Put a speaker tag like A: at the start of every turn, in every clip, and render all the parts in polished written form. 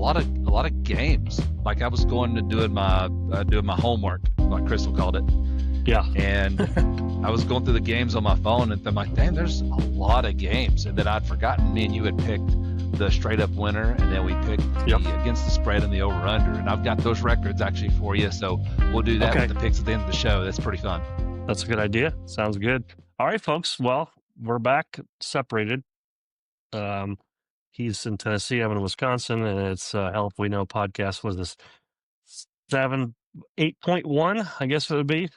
A: lot of games. Like I was going to doing my homework, like Crystal called it,
B: Yeah.
A: and I was going through the games on my phone, and I'm like, damn, there's a lot of games. And then I'd forgotten me and you had picked the straight up winner, and then we picked the against the spread and the over under. And I've got those records actually for you, so we'll do that with the picks at the end of the show. That's pretty fun.
B: That's a good idea. Sounds good. All right, folks. Well, we're back separated. He's in Tennessee, I'm in Wisconsin, and it's Hell If We Know podcast. Was this 8.1? I guess it would be.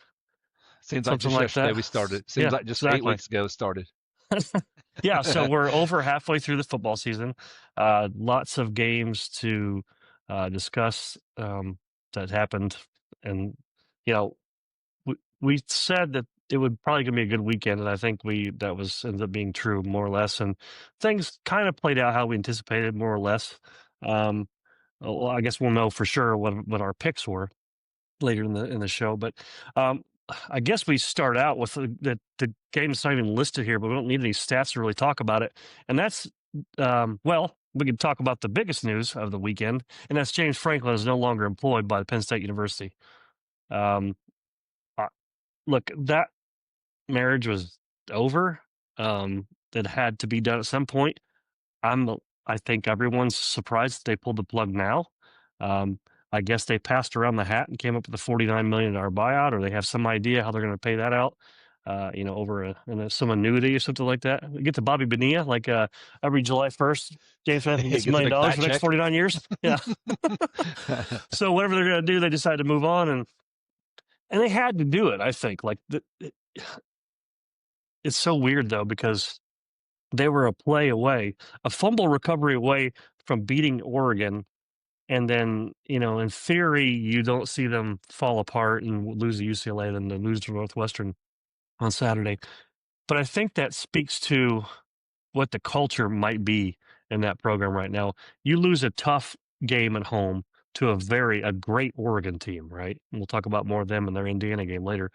A: Seems like just yesterday we started. Seems like just 8 weeks ago started.
B: Yeah, so we're over halfway through the football season. Lots of games to discuss that happened, and we said that it would probably gonna be a good weekend, and I think that ended up being true more or less, and things kind of played out how we anticipated more or less. Well, I guess we'll know for sure what our picks were later in the show, but I guess we start out with the game that's not even listed here, but we don't need any stats to really talk about it, and that's well, we can talk about the biggest news of the weekend, and that's James Franklin is no longer employed by Penn State University. Look, that marriage was over. It had to be done at some point. I think everyone's surprised that they pulled the plug now. I guess they passed around the hat and came up with a $49 million buyout, or they have some idea how they're going to pay that out. Over some annuity or something like that. We get to Bobby Bonilla, like every July 1st, James Franklin gets $1 million for the next 49 years. Yeah. So whatever they're going to do, they decided to move on, and they had to do it, I think. Like, it's so weird, though, because they were a play away, a fumble recovery away from beating Oregon. And then, in theory, you don't see them fall apart and lose to UCLA, then they lose to Northwestern on Saturday. But I think that speaks to what the culture might be in that program right now. You lose a tough game at home to a great Oregon team, right? And we'll talk about more of them in their Indiana game later.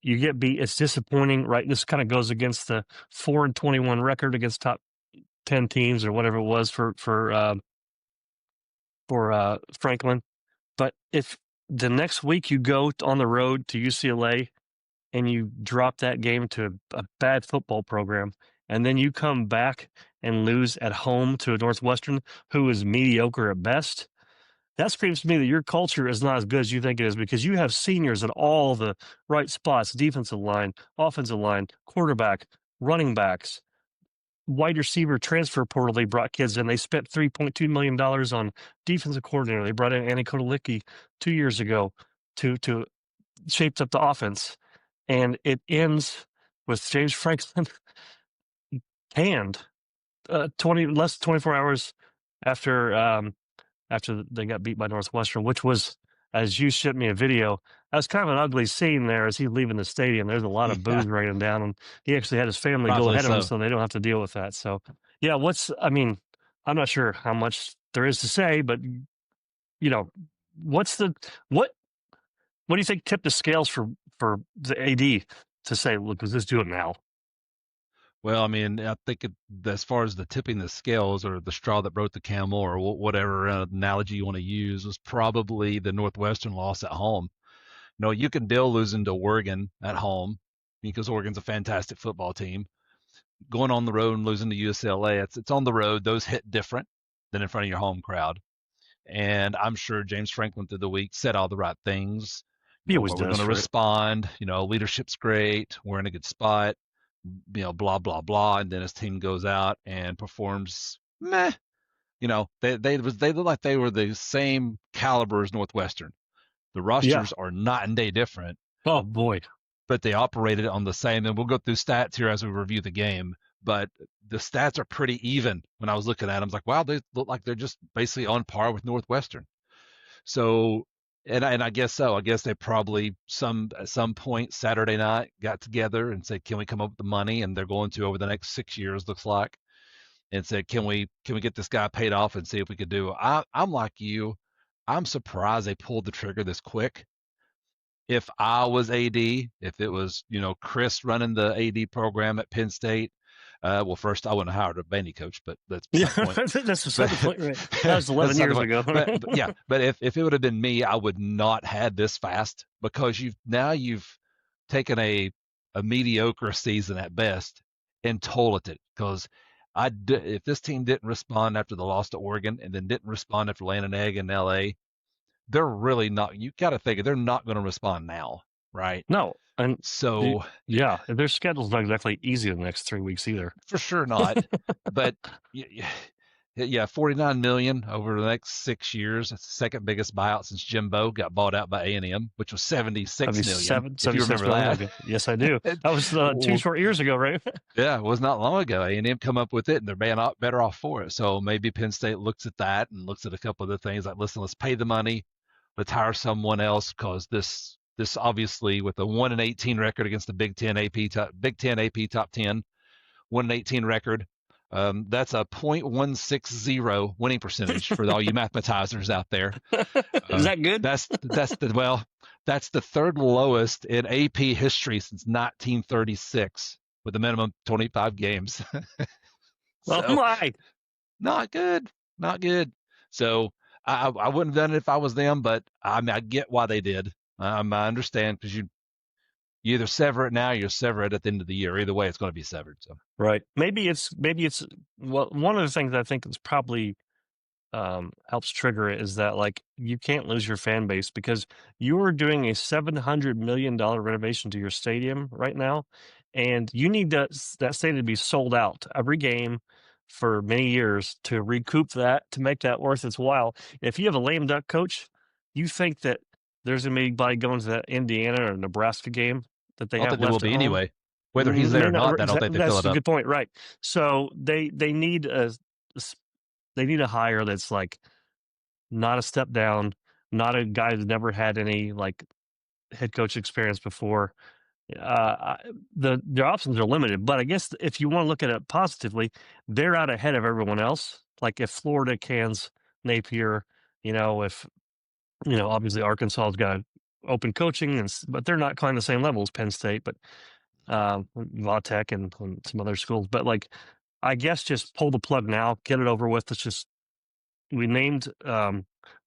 B: You get beat. It's disappointing, right? This kind of goes against the 4-21 record against top 10 teams or whatever it was for Franklin. But if the next week you go on the road to UCLA and you drop that game to a bad football program, and then you come back and lose at home to a Northwestern who is mediocre at best, that screams to me that your culture is not as good as you think it is, because you have seniors at all the right spots: defensive line, offensive line, quarterback, running backs, wide receiver transfer portal. They brought kids in. They spent $3.2 million on defensive coordinator. They brought in Andy Kotelicki 2 years ago to shaped up the offense. And it ends with James Franklin canned less than 24 hours after they got beat by Northwestern, which was, as you sent me a video, that was kind of an ugly scene there as he's leaving the stadium. There's a lot of booze raining down, and he actually had his family go ahead of him so they don't have to deal with that. So, yeah, I'm not sure how much there is to say, but, what do you think tipped the scales for the AD to say, look, let's do it now?
A: Well, I think as far as the tipping the scales or the straw that broke the camel or whatever analogy you want to use, was probably the Northwestern loss at home. You can deal losing to Oregon at home because Oregon's a fantastic football team. Going on the road and losing to UCLA, it's on the road. Those hit different than in front of your home crowd. And I'm sure James Franklin through the week said all the right things.
B: He always does.
A: We're going to respond. Leadership's great. We're in a good spot. Blah blah blah, and then his team goes out and performs meh. They look like they were the same caliber as Northwestern. The rosters are night and day different.
B: Oh boy!
A: But they operated on the same. And we'll go through stats here as we review the game. But the stats are pretty even. When I was looking at them, I was like, wow, they look like they're just basically on par with Northwestern. So. And I guess so. I guess they probably at some point Saturday night got together and said, "Can we come up with the money?" And they're going to over the next 6 years, looks like, and said, "Can we get this guy paid off and see if we could do it?" I'm like you. I'm surprised they pulled the trigger this quick. If I was AD, if it was Chris running the AD program at Penn State, Well, first I wouldn't have hired a Vandy coach, but that's
B: Yeah,
A: beside the point.
B: that's
A: But
B: beside the point, right? That was
A: that's
B: 11
A: beside the
B: years
A: point.
B: ago.
A: But yeah, but if it would have been me, I would not had this fast because you've taken a mediocre season at best and toilet it because if this team didn't respond after the loss to Oregon and then didn't respond after laying an egg in LA, they're really not. You got to think they're not going to respond now, right?
B: No, and
A: So
B: yeah, their schedule's not exactly easy the next 3 weeks either.
A: for sure not. But yeah, 49 million over the next 6 years. That's the second biggest buyout since Jimbo got bought out by A&M, which was 76 million. If you
B: 76
A: remember
B: million.
A: that.
B: Okay. Yes, I do. That was 2 short years ago, right?
A: Yeah, it was not long ago. A&M come up with it, and they're better off for it. So maybe Penn State looks at that and looks at a couple of the things like, listen, let's pay the money, let's hire someone else because this obviously with a 1-18 record against the Big Ten AP top 10, 1-18 record. That's a .160 winning percentage for all you mathematizers out there.
B: Is that good?
A: That's the third lowest in AP history since 1936 with a minimum 25 games.
B: Oh
A: So
B: my!
A: not good, not good. So I wouldn't have done it if I was them, but I mean I get why they did. I understand because you either sever it now, or you sever it at the end of the year. Either way, it's going to be severed. So
B: Right. Maybe it's well, one of the things I think is probably helps trigger it is that like you can't lose your fan base because you are doing a $700 million renovation to your stadium right now, and you need that stadium to be sold out every game for many years to recoup that to make that worth its while. If you have a lame duck coach, you think that there's gonna be anybody going to that Indiana or Nebraska game that
A: I
B: they
A: don't
B: have
A: think there will
B: left at
A: be
B: home?
A: anyway. Whether he's there
B: May
A: or
B: not.
A: not, I don't think they fill
B: That's
A: it
B: a
A: up.
B: good point, right? So they need they need a hire that's like not a step down, not a guy who's never had any like head coach experience before. Their options are limited, but I guess if you want to look at it positively, they're out ahead of everyone else. Like if Florida cans Napier, if obviously Arkansas's got open coaching, but they're not quite the same level as Penn State, but La Tech and some other schools. But like, I guess just pull the plug now, get it over with. We named I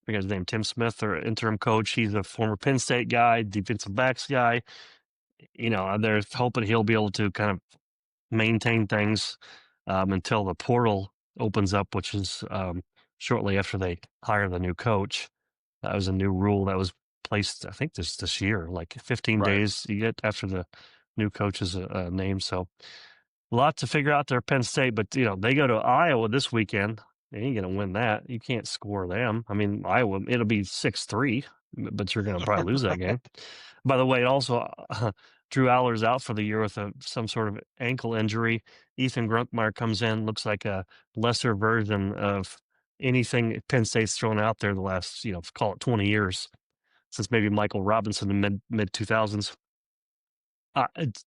B: think his name Tim Smith, or interim coach. He's a former Penn State guy, defensive backs guy. They're hoping he'll be able to kind of maintain things until the portal opens up, which is shortly after they hire the new coach. That was a new rule that was placed, I think, this year, like 15
A: Right.
B: days you get after the new coach is named. So a lot to figure out there, Penn State. But they go to Iowa this weekend. They ain't gonna win that. You can't score them. I mean, Iowa, it'll be 6-3, but you're gonna probably lose that game. By the way, also Drew Aller's out for the year with some sort of ankle injury. Ethan Grunkmeyer comes in, looks like a lesser version of anything Penn State's thrown out there the last, call it 20 years, since maybe Michael Robinson in mid 2000s.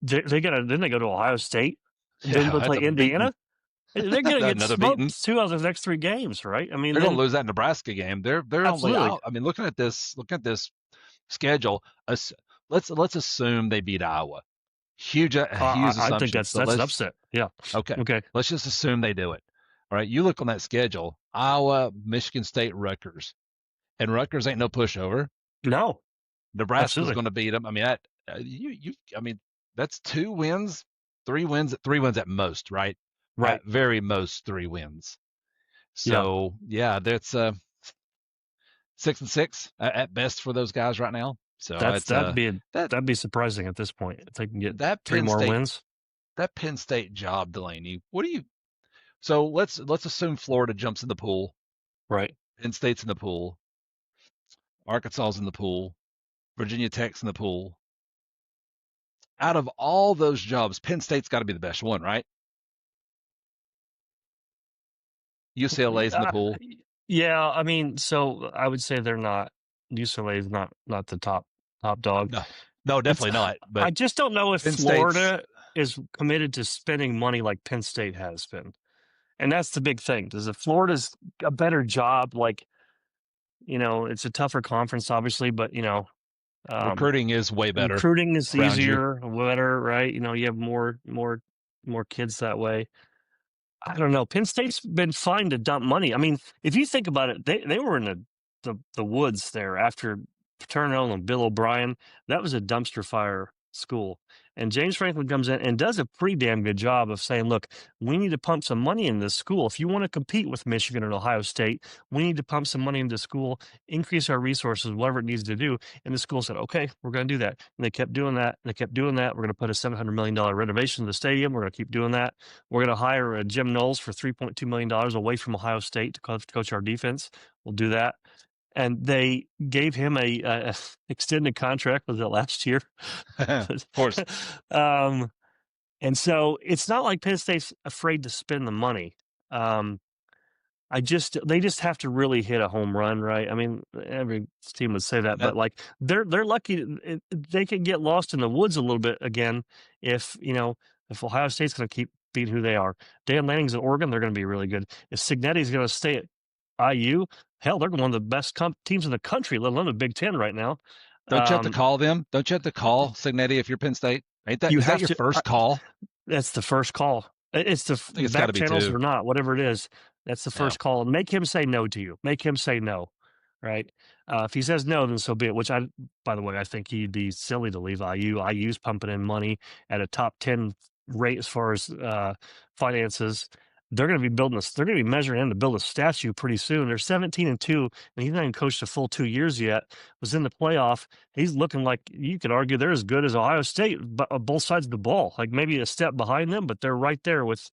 B: Then they go to Ohio State. Then
A: Yeah,
B: they
A: that's
B: play
A: a beating.
B: Indiana. They're going to get
A: Another beating.
B: smoked 2 out of the next 3 games, right? I mean,
A: They're going
B: then
A: to lose that Nebraska game. They're only
B: absolutely.
A: out. I mean, looking at this schedule, let's assume they beat Iowa. Huge
B: I think
A: assumption.
B: that's
A: So
B: an
A: let's
B: upset. Yeah.
A: okay.
B: Okay.
A: Let's just assume they do it. All right. You look on that schedule: Iowa, Michigan State, Rutgers, and Rutgers ain't no pushover.
B: No.
A: Nebraska's
B: Absolutely.
A: going to beat them. I mean, I mean, that's 2 wins, 3 wins, 3 wins at most, right?
B: Right.
A: At very most 3 wins.
B: Yeah.
A: So yeah, that's 6-6 at best for those guys right now. So
B: That'd be surprising at this point if they can get
A: that
B: 3
A: Penn
B: more
A: State
B: wins.
A: that Penn State job, Delaney. What do you? So let's assume Florida jumps in the pool.
B: Right.
A: Penn State's in the pool. Arkansas's in the pool. Virginia Tech's in the pool. Out of all those jobs, Penn State's got to be the best one, right? UCLA's in the pool.
B: Yeah, I mean, so I would say they're not. UCLA is not the top dog.
A: No, definitely not. But
B: I just don't know if
A: Penn
B: Florida is committed to spending money like Penn State has been, and that's the big thing. Does Florida's a better job? Like, it's a tougher conference, obviously, but
A: recruiting is way better.
B: Recruiting is
A: around you.
B: easier, better, right? You have more more kids that way. I don't know. Penn State's been fine to dump money. I mean, if you think about it, they were in the woods there after Paterno and Bill O'Brien. That was a dumpster fire school. And James Franklin comes in and does a pretty damn good job of saying, look, we need to pump some money in this school. If you want to compete with Michigan and Ohio State, we need to pump some money into school, increase our resources, whatever it needs to do. And the school said, okay, we're going to do that. And they kept doing that. And they kept doing that. We're going to put a $700 million renovation to the stadium. We're going to keep doing that. We're going to hire Jim Knowles for $3.2 million away from Ohio State to coach our defense. We'll do that. And they gave him a extended contract. Was it last year?
A: Of course.
B: And so it's not like Penn State's afraid to spend the money. They just have to really hit a home run, right? I mean, every team would say that, but like they're lucky they can get lost in the woods a little bit again if Ohio State's going to keep being who they are. Dan Lanning's at Oregon, they're going to be really good. If Cignetti's going to stay at IU, hell, they're one of the best teams in the country, let alone the Big Ten right now.
A: Don't you have to call them? Don't you have to call Cignetti if you're Penn State? Is that your first call?
B: That's the first call. It's the back channels or not, whatever it is. That's the first call. And make him say no to you. Make him say no, right? If he says no, then so be it. Which by the way, I think he'd be silly to leave IU. IU's pumping in money at a top 10 rate as far as finances. They're going to be they're going to be measuring him to build a statue pretty soon. They're 17-2, and he's not even coached a full 2 years yet. Was in the playoff. He's looking like you could argue they're as good as Ohio State, both sides of the ball. Like maybe a step behind them, but they're right there with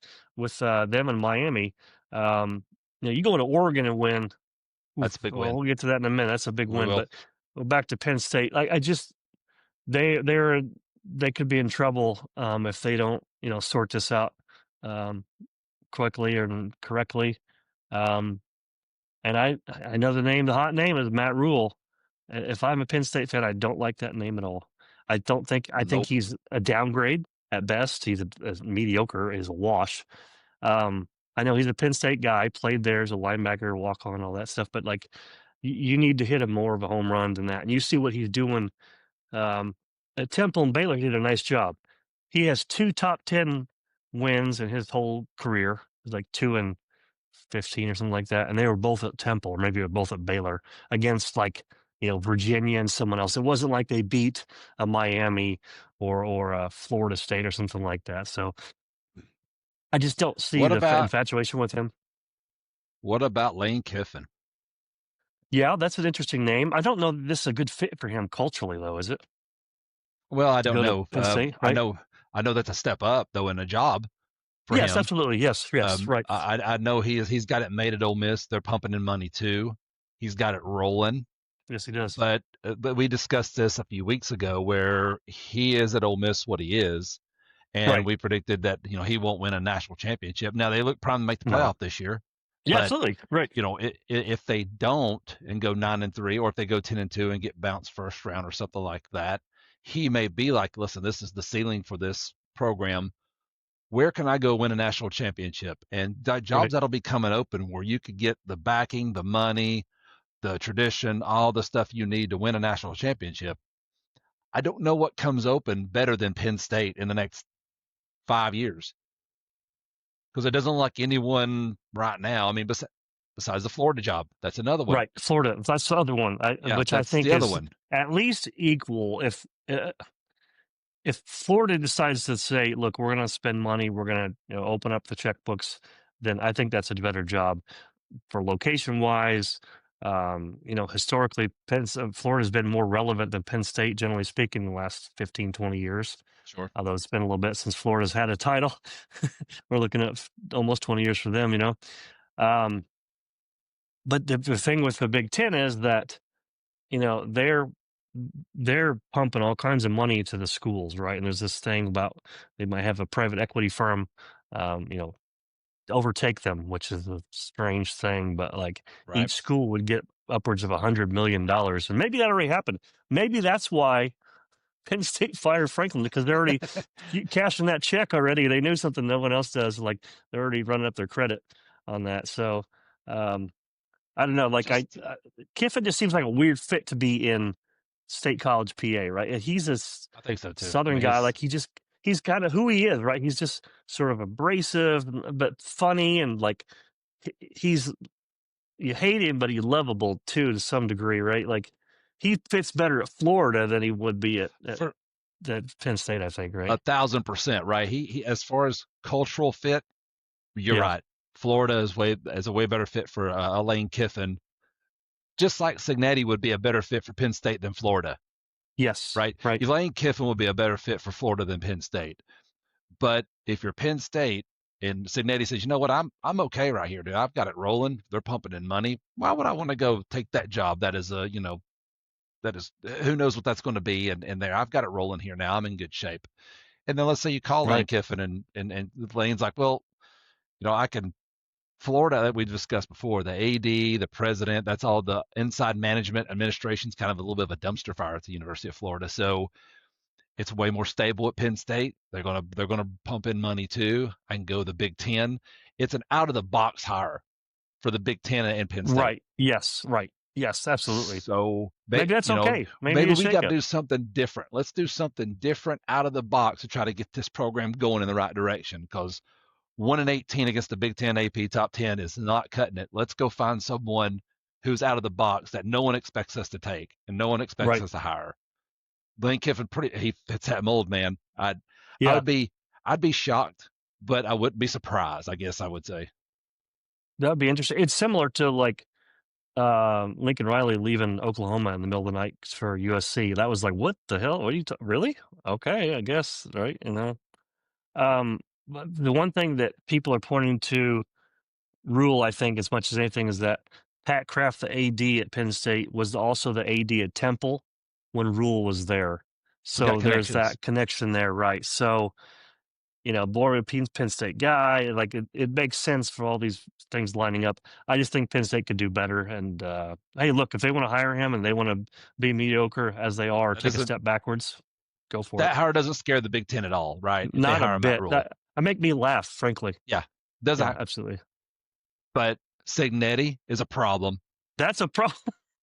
B: them and Miami. You go to Oregon and win.
A: That's a big win.
B: We'll get to that in a minute. That's a big win. But go back to Penn State. They could be in trouble if they don't sort this out quickly and correctly. And I know the hot name is Matt Rule. If I'm a Penn State fan, I don't like that name at all. I think he's a downgrade at best. He's a mediocre, is a wash. I know he's a Penn State guy, played there as a linebacker, walk on, all that stuff. But like, you need to hit him more of a home run than that. And you see what he's doing. At Temple and Baylor, he did a nice job. He has 2 top 10 wins in his whole career. It was like 2 and 15 or something like that. And they were both at Temple, or maybe they were both at Baylor, against Virginia and someone else. It wasn't like they beat a Miami or a Florida State or something like that. So I just don't see the infatuation with him.
A: What about Lane Kiffin?
B: Yeah, that's an interesting name. I don't know that this is a good fit for him culturally, though, is it?
A: Well, I don't know.
B: State, right?
A: I know that's a step up, though, in a job for him.
B: Yes, absolutely. Yes, right.
A: I know he's got it made at Ole Miss. They're pumping in money, too. He's got it rolling.
B: Yes, he does.
A: But we discussed this a few weeks ago where he is at Ole Miss what he is. And we predicted that, he won't win a national championship. Now, they look prime to make the playoff this year.
B: Yeah, absolutely. Right.
A: If they don't and go 9-3, or if they go 10-2 and get bounced first round or something like that, he may be like, listen, this is the ceiling for this program. Where can I go win a national championship? And jobs that'll be coming open where you could get the backing, the money, the tradition, all the stuff you need to win a national championship. I don't know what comes open better than Penn State in the next 5 years, because it doesn't look like anyone right now. I mean, besides the Florida job, that's another one.
B: Right, Florida. That's the other one, which I think is at least equal. If Florida decides to say, "Look, we're going to spend money, we're going to open up the checkbooks," then I think that's a better job for location-wise. Historically, Florida's been more relevant than Penn State, generally speaking, in the last 15, 20 years.
A: Sure.
B: Although it's been a little bit since Florida's had a title. We're looking at almost 20 years for them, But the thing with the Big Ten is that, they're pumping all kinds of money to the schools, right? And there's this thing about they might have a private equity firm, overtake them, which is a strange thing, but each school would get upwards of $100 million. And maybe that already happened. Maybe that's why Penn State fired Franklin, because they're already cashing that check already. They knew something no one else does. Like they're already running up their credit on that. So I don't know. Kiffin just seems like a weird fit to be in State College, PA, right? He's
A: I think so too.
B: Southern guy. Like he just he's kind of who he is, right? He's just sort of abrasive but funny, and like he's you hate him, but he's lovable too to some degree, right? Like he fits better at Florida than he would be
A: For
B: at Penn State, I think, right?
A: 1,000%, right? He as far as cultural fit, you're
B: Yeah.
A: right. Florida is a way better fit for Lane Kiffin, just like Signetti would be a better fit for Penn State than Florida,
B: Yes.
A: right?
B: Right.
A: Lane Kiffin would be a better fit for Florida than Penn State. But if you're Penn State and Signetti says, you know what, I'm okay right here, dude. I've got it rolling. They're pumping in money. Why would I want to go take that job? That is that is who knows what that's going to be. And there, I've got it rolling here now. I'm in good shape. And then let's say you call Lane
B: Right.
A: Kiffin and Lane's like, well, I can Florida that we discussed before, the AD, the president, that's all the inside management administration's kind of a little bit of a dumpster fire at the University of Florida. So it's way more stable at Penn State. They're gonna pump in money too. I can go the Big Ten. It's an out of the box hire for the Big Ten and Penn State.
B: Right. Yes. Right. Yes. Absolutely.
A: So
B: Maybe that's okay. Maybe
A: maybe
B: a
A: we got to
B: shakeup.
A: do something different. Let's do something different out of the box to try to get this program going in the right direction. Because 1-18 against the Big Ten AP top 10 is not cutting it. Let's go find someone who's out of the box that no one expects us to take and no one expects
B: Right.
A: us to hire. Lane Kiffin he fits that mold, man. I
B: Yeah.
A: would be shocked, but I wouldn't be surprised, I guess I would say.
B: That'd be interesting. It's similar to like Lincoln Riley leaving Oklahoma in the middle of the night for USC. That was like, what the hell? What are you really? Okay, I guess, right? But the one thing that people are pointing to Rule, I think, as much as anything, is that Pat Kraft, the AD at Penn State, was also the AD at Temple when Rule was there.
A: We got
B: So there's
A: connections.
B: that connection there, right? So, born a Penn State guy, like it makes sense for all these things lining up. I just think Penn State could do better. And hey, look, if they want to hire him and they want to be mediocre as they are,
A: That
B: take a
A: doesn't
B: step backwards, go for it.
A: that hire doesn't scare the Big Ten at all, right? If they
B: Not a
A: hire Matt
B: bit.
A: Rule.
B: That make me laugh, frankly.
A: Yeah.
B: Yeah,
A: Doesn't
B: absolutely.
A: but Signetti is a problem.
B: That's a problem.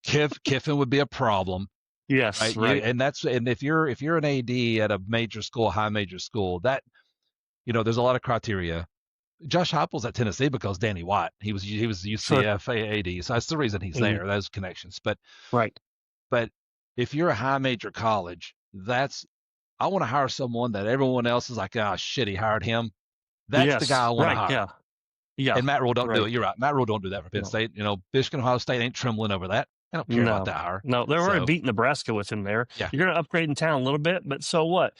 A: Kiffin would be a problem,
B: Yes,
A: right?
B: right.
A: And if you're an AD at a major school, high major school, that there's a lot of criteria. Josh Heupel's at Tennessee because Danny White. He was
B: Sure.
A: UCF AD, so that's the reason he's there. Those connections.
B: Right.
A: But if you're a high major college, I want to hire someone that everyone else is like, oh shit, he hired him. That's the guy
B: Yes.
A: I want to
B: Right.
A: hire.
B: Yeah. Yeah.
A: And Matt Rule don't do
B: Right.
A: it. You're right. Matt Rule don't do that for Penn
B: No.
A: State. Michigan, Ohio State ain't trembling over that. They don't care about that hire.
B: No, they're already
A: So
B: beating Nebraska with him there.
A: yeah,
B: You're going to upgrade in town a little bit, but so what?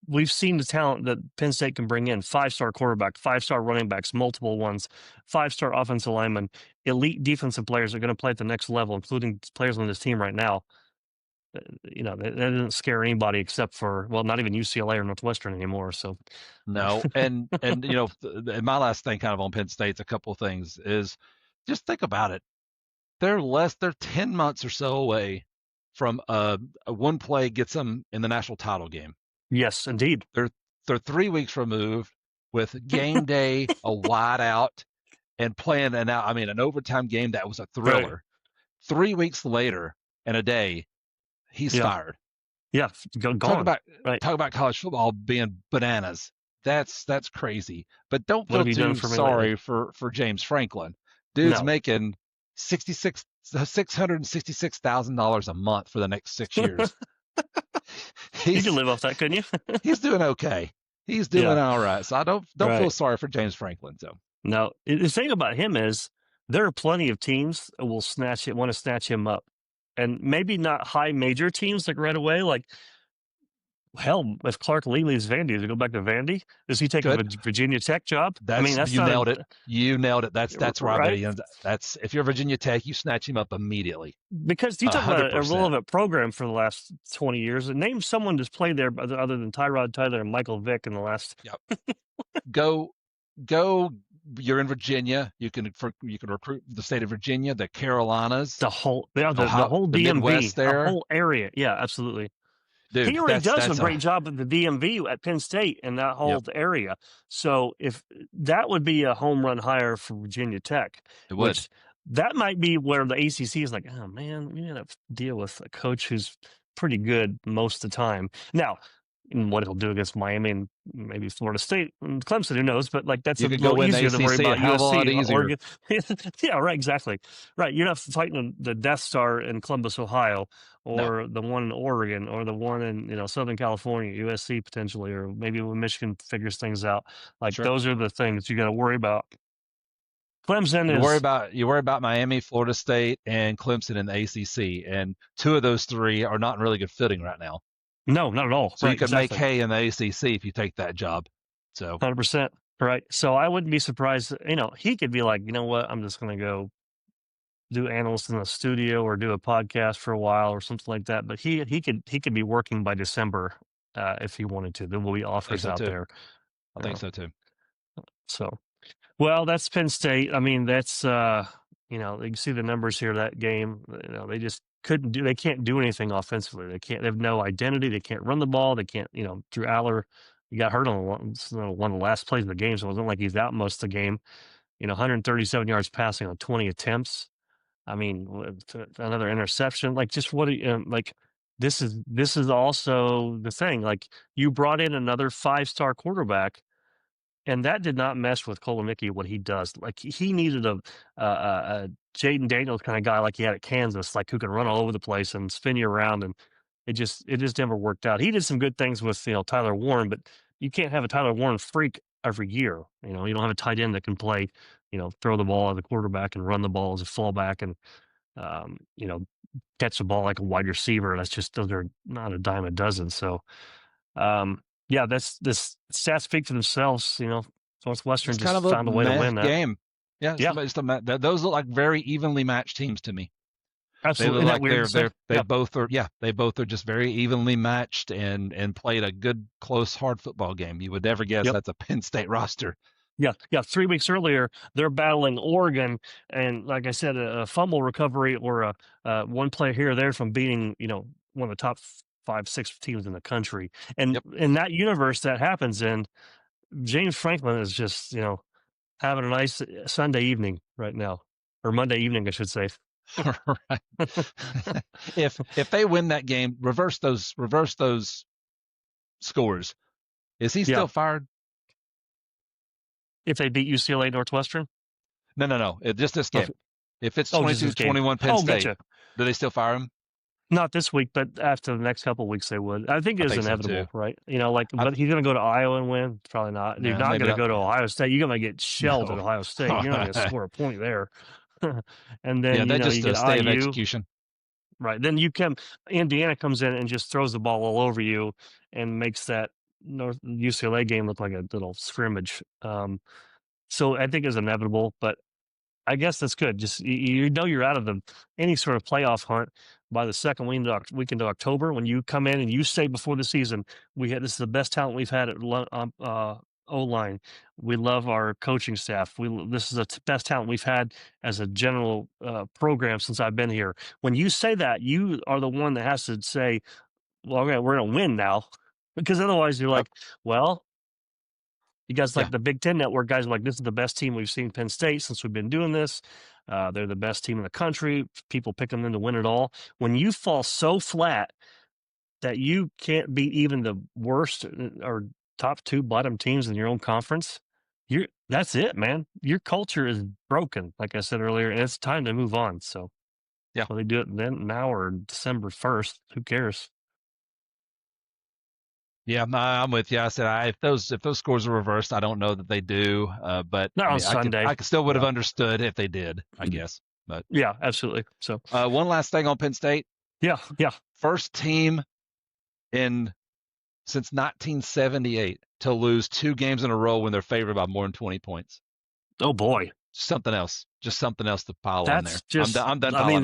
B: We've seen the talent that Penn State can bring in: 5-star quarterback, 5-star running backs, multiple ones, 5-star offensive linemen, elite defensive players are going to play at the next level, including players on this team right now. That doesn't scare anybody except for, well, not even UCLA or Northwestern anymore. So
A: no, and my last thing, kind of on Penn State's a couple of things is just think about it. They're 10 months or so away from a one play gets them in the national title game.
B: yes, indeed.
A: They're 3 weeks removed with game day, a wide out, and playing an overtime game that was a thriller.
B: Right.
A: 3 weeks later and a day, he's
B: Yeah.
A: fired.
B: Yeah, gone.
A: Talk
B: Right.
A: about college football being bananas. That's crazy. But don't
B: What
A: feel
B: have you done
A: too
B: for me
A: sorry
B: lately?
A: for James Franklin. Dude's
B: No.
A: making $666,000 a month for the next 6 years.
B: You can live off that, couldn't you?
A: He's doing okay. He's doing
B: Yeah.
A: all right. So I don't feel
B: Right.
A: sorry for James Franklin. So
B: No, the thing about him is there are plenty of teams that will want to snatch him up, and maybe not high major teams like right away. Like, hell, if Clark Lee leaves Vandy, does he go back to Vandy? Does he take a
A: good.
B: Virginia Tech job?
A: That's you
B: not
A: nailed it. You nailed it. That's where I bet
B: right?
A: he ends. That's if you're Virginia Tech, you snatch him up immediately.
B: Because you talk about a
A: 100%.
B: relevant program for the last 20 years, and name someone who's played there other than Tyrod Taylor and Michael Vick in the last.
A: Yep. Go. You're in Virginia. You can recruit the state of Virginia, the Carolinas,
B: The whole
A: the
B: whole DMV,
A: Midwest there.
B: the whole area. Yeah, absolutely.
A: Dude,
B: He already does
A: that's
B: a great job at the DMV at Penn State and that whole area. So if that would be a home run hire for Virginia Tech,
A: It would.
B: which that might be where the ACC is like, oh man, we gotta deal with a coach who's pretty good most of the time. Now, what he'll do against Miami and maybe Florida State and Clemson, who knows? But like that's
A: You
B: a
A: could go
B: little
A: win the
B: easier to worry
A: ACC a
B: about
A: hell of a lot
B: USC,
A: easier.
B: Oregon. Yeah, right, exactly. Right, you're not fighting the Death Star in Columbus, Ohio,
A: No,
B: or the one in Oregon, or the one in Southern California, USC potentially, or maybe when Michigan figures things out. Like
A: sure.
B: those are the things you got to worry about. Clemson
A: You
B: is
A: worry about Miami, Florida State, and Clemson in the ACC, and two of those three are not in really good footing right now.
B: no, not at all.
A: So you
B: Right,
A: could make
B: exactly.
A: hay in the ACC if you take that job. So
B: 100%. Right. So I wouldn't be surprised. He could be like, you know what? I'm just going to go do analyst in the studio or do a podcast for a while or something like that. But he could be working by December if he wanted to. There will be
A: I think
B: offers
A: so
B: out
A: too.
B: there.
A: I think
B: Uh,
A: so too.
B: so well, that's Penn State. I mean, that's you can see the numbers here. That game, they just couldn't do. They can't do anything offensively. They can't. They have no identity. They can't run the ball. They can't. Drew Aller, he got hurt on one of the last plays of the game, so it wasn't like he's out most of the game. 137 yards passing on 20 attempts. I mean, another interception. Like, just what? Like, this is also the thing. Like, you brought in another 5-star quarterback, and that did not mess with Kolomicki, what he does. Like, he needed a Jaden Daniels kind of guy like he had at Kansas, like who can run all over the place and spin you around. And it just never worked out. He did some good things with Tyler Warren, but you can't have a Tyler Warren freak every year. You don't have a tight end that can play, throw the ball at the quarterback and run the ball as a fallback and um, you know catch the ball like a wide receiver. Those are not a dime a dozen. So yeah, that's this stats speak for themselves. Northwestern
A: Just kind
B: just
A: of a
B: found a way to
A: meh
B: win that.
A: game. Yeah,
B: Yeah,
A: those look like very evenly matched teams to me. They
B: absolutely.
A: look
B: Isn't that
A: like
B: weird to say? Yeah,
A: they both are just very evenly matched and played a good close hard football game. You would never guess
B: yep.
A: that's a Penn State roster.
B: Yeah, yeah. 3 weeks earlier, they're battling Oregon, and like I said, a fumble recovery or one play here or there from beating one of the top 5, 6 teams in the country. And
A: Yep.
B: in that universe that happens in, James Franklin is just having a nice Sunday evening right now, or Monday evening, I should say.
A: Right. If they win that game, reverse those scores. Is he
B: Yeah,
A: still fired?
B: if they beat UCLA Northwestern.
A: No. Just this game. If it's
B: Oh, just this game.
A: 22-21 Penn
B: Oh,
A: State,
B: gotcha.
A: do they still fire him?
B: Not this week, but after the next couple of weeks, they would. I think
A: I
B: it's
A: think so too.
B: inevitable, right?
A: I,
B: But he's going to go to Iowa and win. Probably not. You're
A: no,
B: not
A: maybe
B: going to
A: not.
B: go to Ohio State. You're going to get shelled at
A: No.
B: Ohio State. You're not going to score a point there. And
A: Yeah,
B: then
A: they
B: you
A: just
B: get
A: stay of
B: IU,
A: execution.
B: right? Then Indiana comes in and just throws the ball all over you and makes that North UCLA game look like a little scrimmage. So I think it's inevitable, but I guess that's good. Just you're out of any sort of playoff hunt by the second weekend of October when you come in and you say before the season this is the best talent we've had at O line. We love our coaching staff. This is the best talent we've had as a general program since I've been here. When you say that, you are the one that has to say, "Well, okay, we're going to win now," because otherwise you're
A: Yep.
B: like, "Well." You guys
A: Yeah.
B: like the Big Ten Network guys are like, this is the best team we've seen Penn State since we've been doing this. They're the best team in the country. People picking them to win it all. When you fall so flat that you can't beat even the worst or top 2 bottom teams in your own conference, that's it, man. Your culture is broken, like I said earlier, and it's time to move on. So,
A: Yeah.
B: will they do it then, now, or December 1st? Who cares?
A: Yeah, I'm with you. I said if those scores are reversed, I don't know that they do. But
B: Not
A: I
B: on
A: mean,
B: Sunday.
A: I still would have
B: Yeah.
A: understood if they did, I guess. But
B: Yeah, absolutely. So,
A: one last thing on Penn State.
B: yeah.
A: First team in since 1978 to lose 2 games in a row when they're favored by more than 20 points.
B: Oh boy.
A: Just something else to pile on there.
B: That's just,
A: I'm done
B: I mean,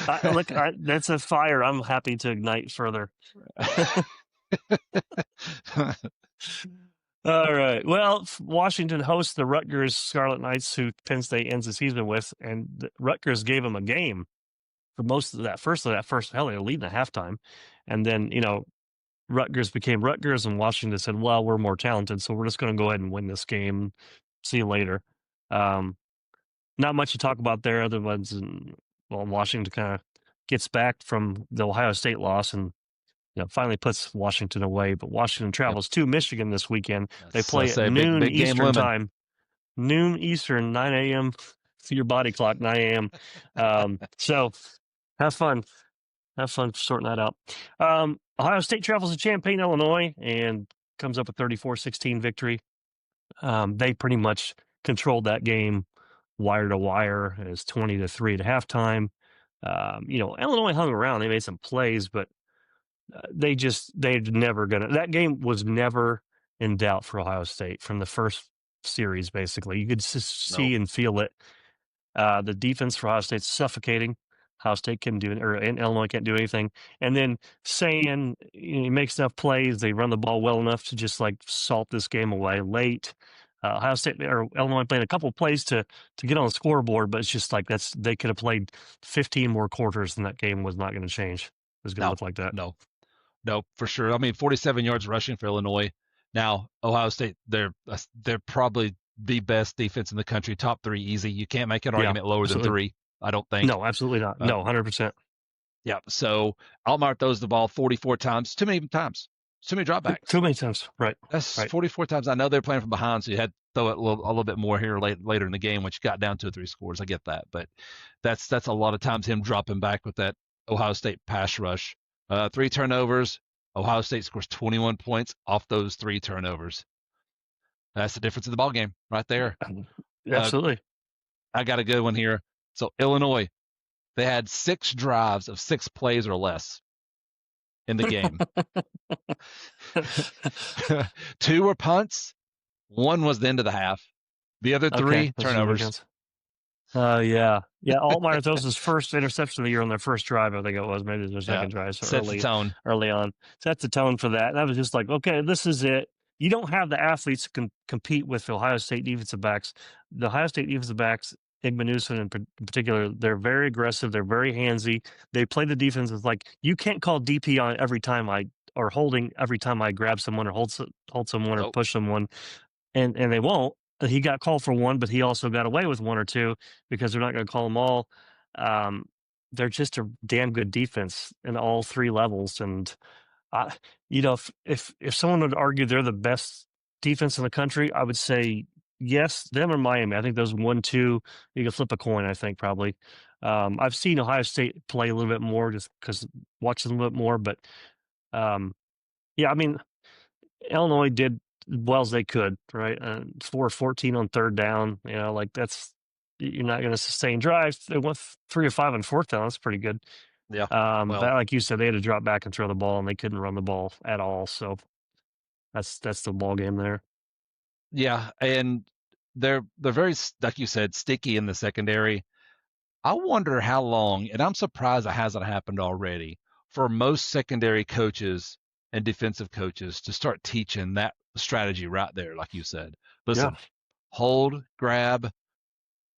A: piling
B: look, that's a fire I'm happy to ignite further.
A: on.
B: All right. Well, Washington hosts the Rutgers Scarlet Knights, who Penn State ends the season with, and Rutgers gave them a game for most of that first. Hell, they were leading at halftime, and then Rutgers became Rutgers, and Washington said, "Well, we're more talented, so we're just going to go ahead and win this game. See you later." Not much to talk about there, other ones. Washington kind of gets back from the Ohio State loss and finally puts Washington away. But Washington travels to Michigan this weekend. They
A: So I
B: play at
A: say
B: noon
A: big game
B: Eastern
A: women.
B: time. Noon Eastern, 9 a.m. to your body clock, 9 a.m. So have fun. Have fun sorting that out. Ohio State travels to Champaign, Illinois, and comes up with 34-16 victory. They pretty much controlled that game wire to wire. It was 20-3 at halftime. Illinois hung around. They made some plays, but they're never gonna. That game was never in doubt for Ohio State from the first series. Basically, you could see and feel it. The defense for Ohio State's suffocating. Ohio State couldn't do it, and Illinois can't do anything. And then he makes enough plays, they run the ball well enough to just like salt this game away late. Ohio State or Illinois played a couple plays to get on the scoreboard, but it's just like they could have played 15 more quarters, and that game was not going to change. It was going to look like that.
A: No, for sure. I mean, 47 yards rushing for Illinois. Now, Ohio State, they're probably the best defense in the country, top 3 easy. You can't make an argument lower than 3, I don't think.
B: No, absolutely not. No, 100%.
A: Yeah, so Altmaier throws the ball 44 times, too many times. Too many dropbacks.
B: Too many times, right.
A: That's
B: right.
A: 44 times. I know they're playing from behind, so you had to throw it a little bit more here later in the game when you got down 2 or 3 scores. I get that, but that's a lot of times him dropping back with that Ohio State pass rush. 3 turnovers. Ohio State scores 21 points off those 3 turnovers. That's the difference in the ball game right there.
B: Absolutely.
A: I got a good one here. So Illinois, they had 6 drives of 6 plays or less in the game. 2 were punts. 1 was the end of the half. The other 3 turnovers.
B: Yeah. Altmaier throws his first interception of the year on their first drive. I think it was maybe their second drive. So
A: sets the tone
B: early on. Sets the tone for that. And I was just like, okay, this is it. You don't have the athletes to compete with the Ohio State defensive backs. The Ohio State defensive backs, Igbenusson in particular, they're very aggressive. They're very handsy. They play the defense with like, you can't call DP on every time holding every time I grab someone or hold someone or push someone. And they won't. He got called for 1, but he also got away with 1 or 2 because they're not going to call them all. They're just a damn good defense in all 3 levels. And if someone would argue they're the best defense in the country, I would say yes, them and Miami. I think those 1-2, you can flip a coin, I think, probably. I've seen Ohio State play a little bit more just because watching a little bit more. But, I mean, Illinois did well as they could, right? 4-14 on 3rd down. That's you're not going to sustain drives. They went 3 or 5 on 4th down. That's pretty good.
A: Yeah.
B: That, like you said, they had to drop back and throw the ball, and they couldn't run the ball at all. So that's the ball game there.
A: Yeah, and they're very, like you said, sticky in the secondary. I wonder how long, and I'm surprised it hasn't happened already, for most secondary coaches and defensive coaches to start teaching that strategy right there, like you said. Listen, hold, grab,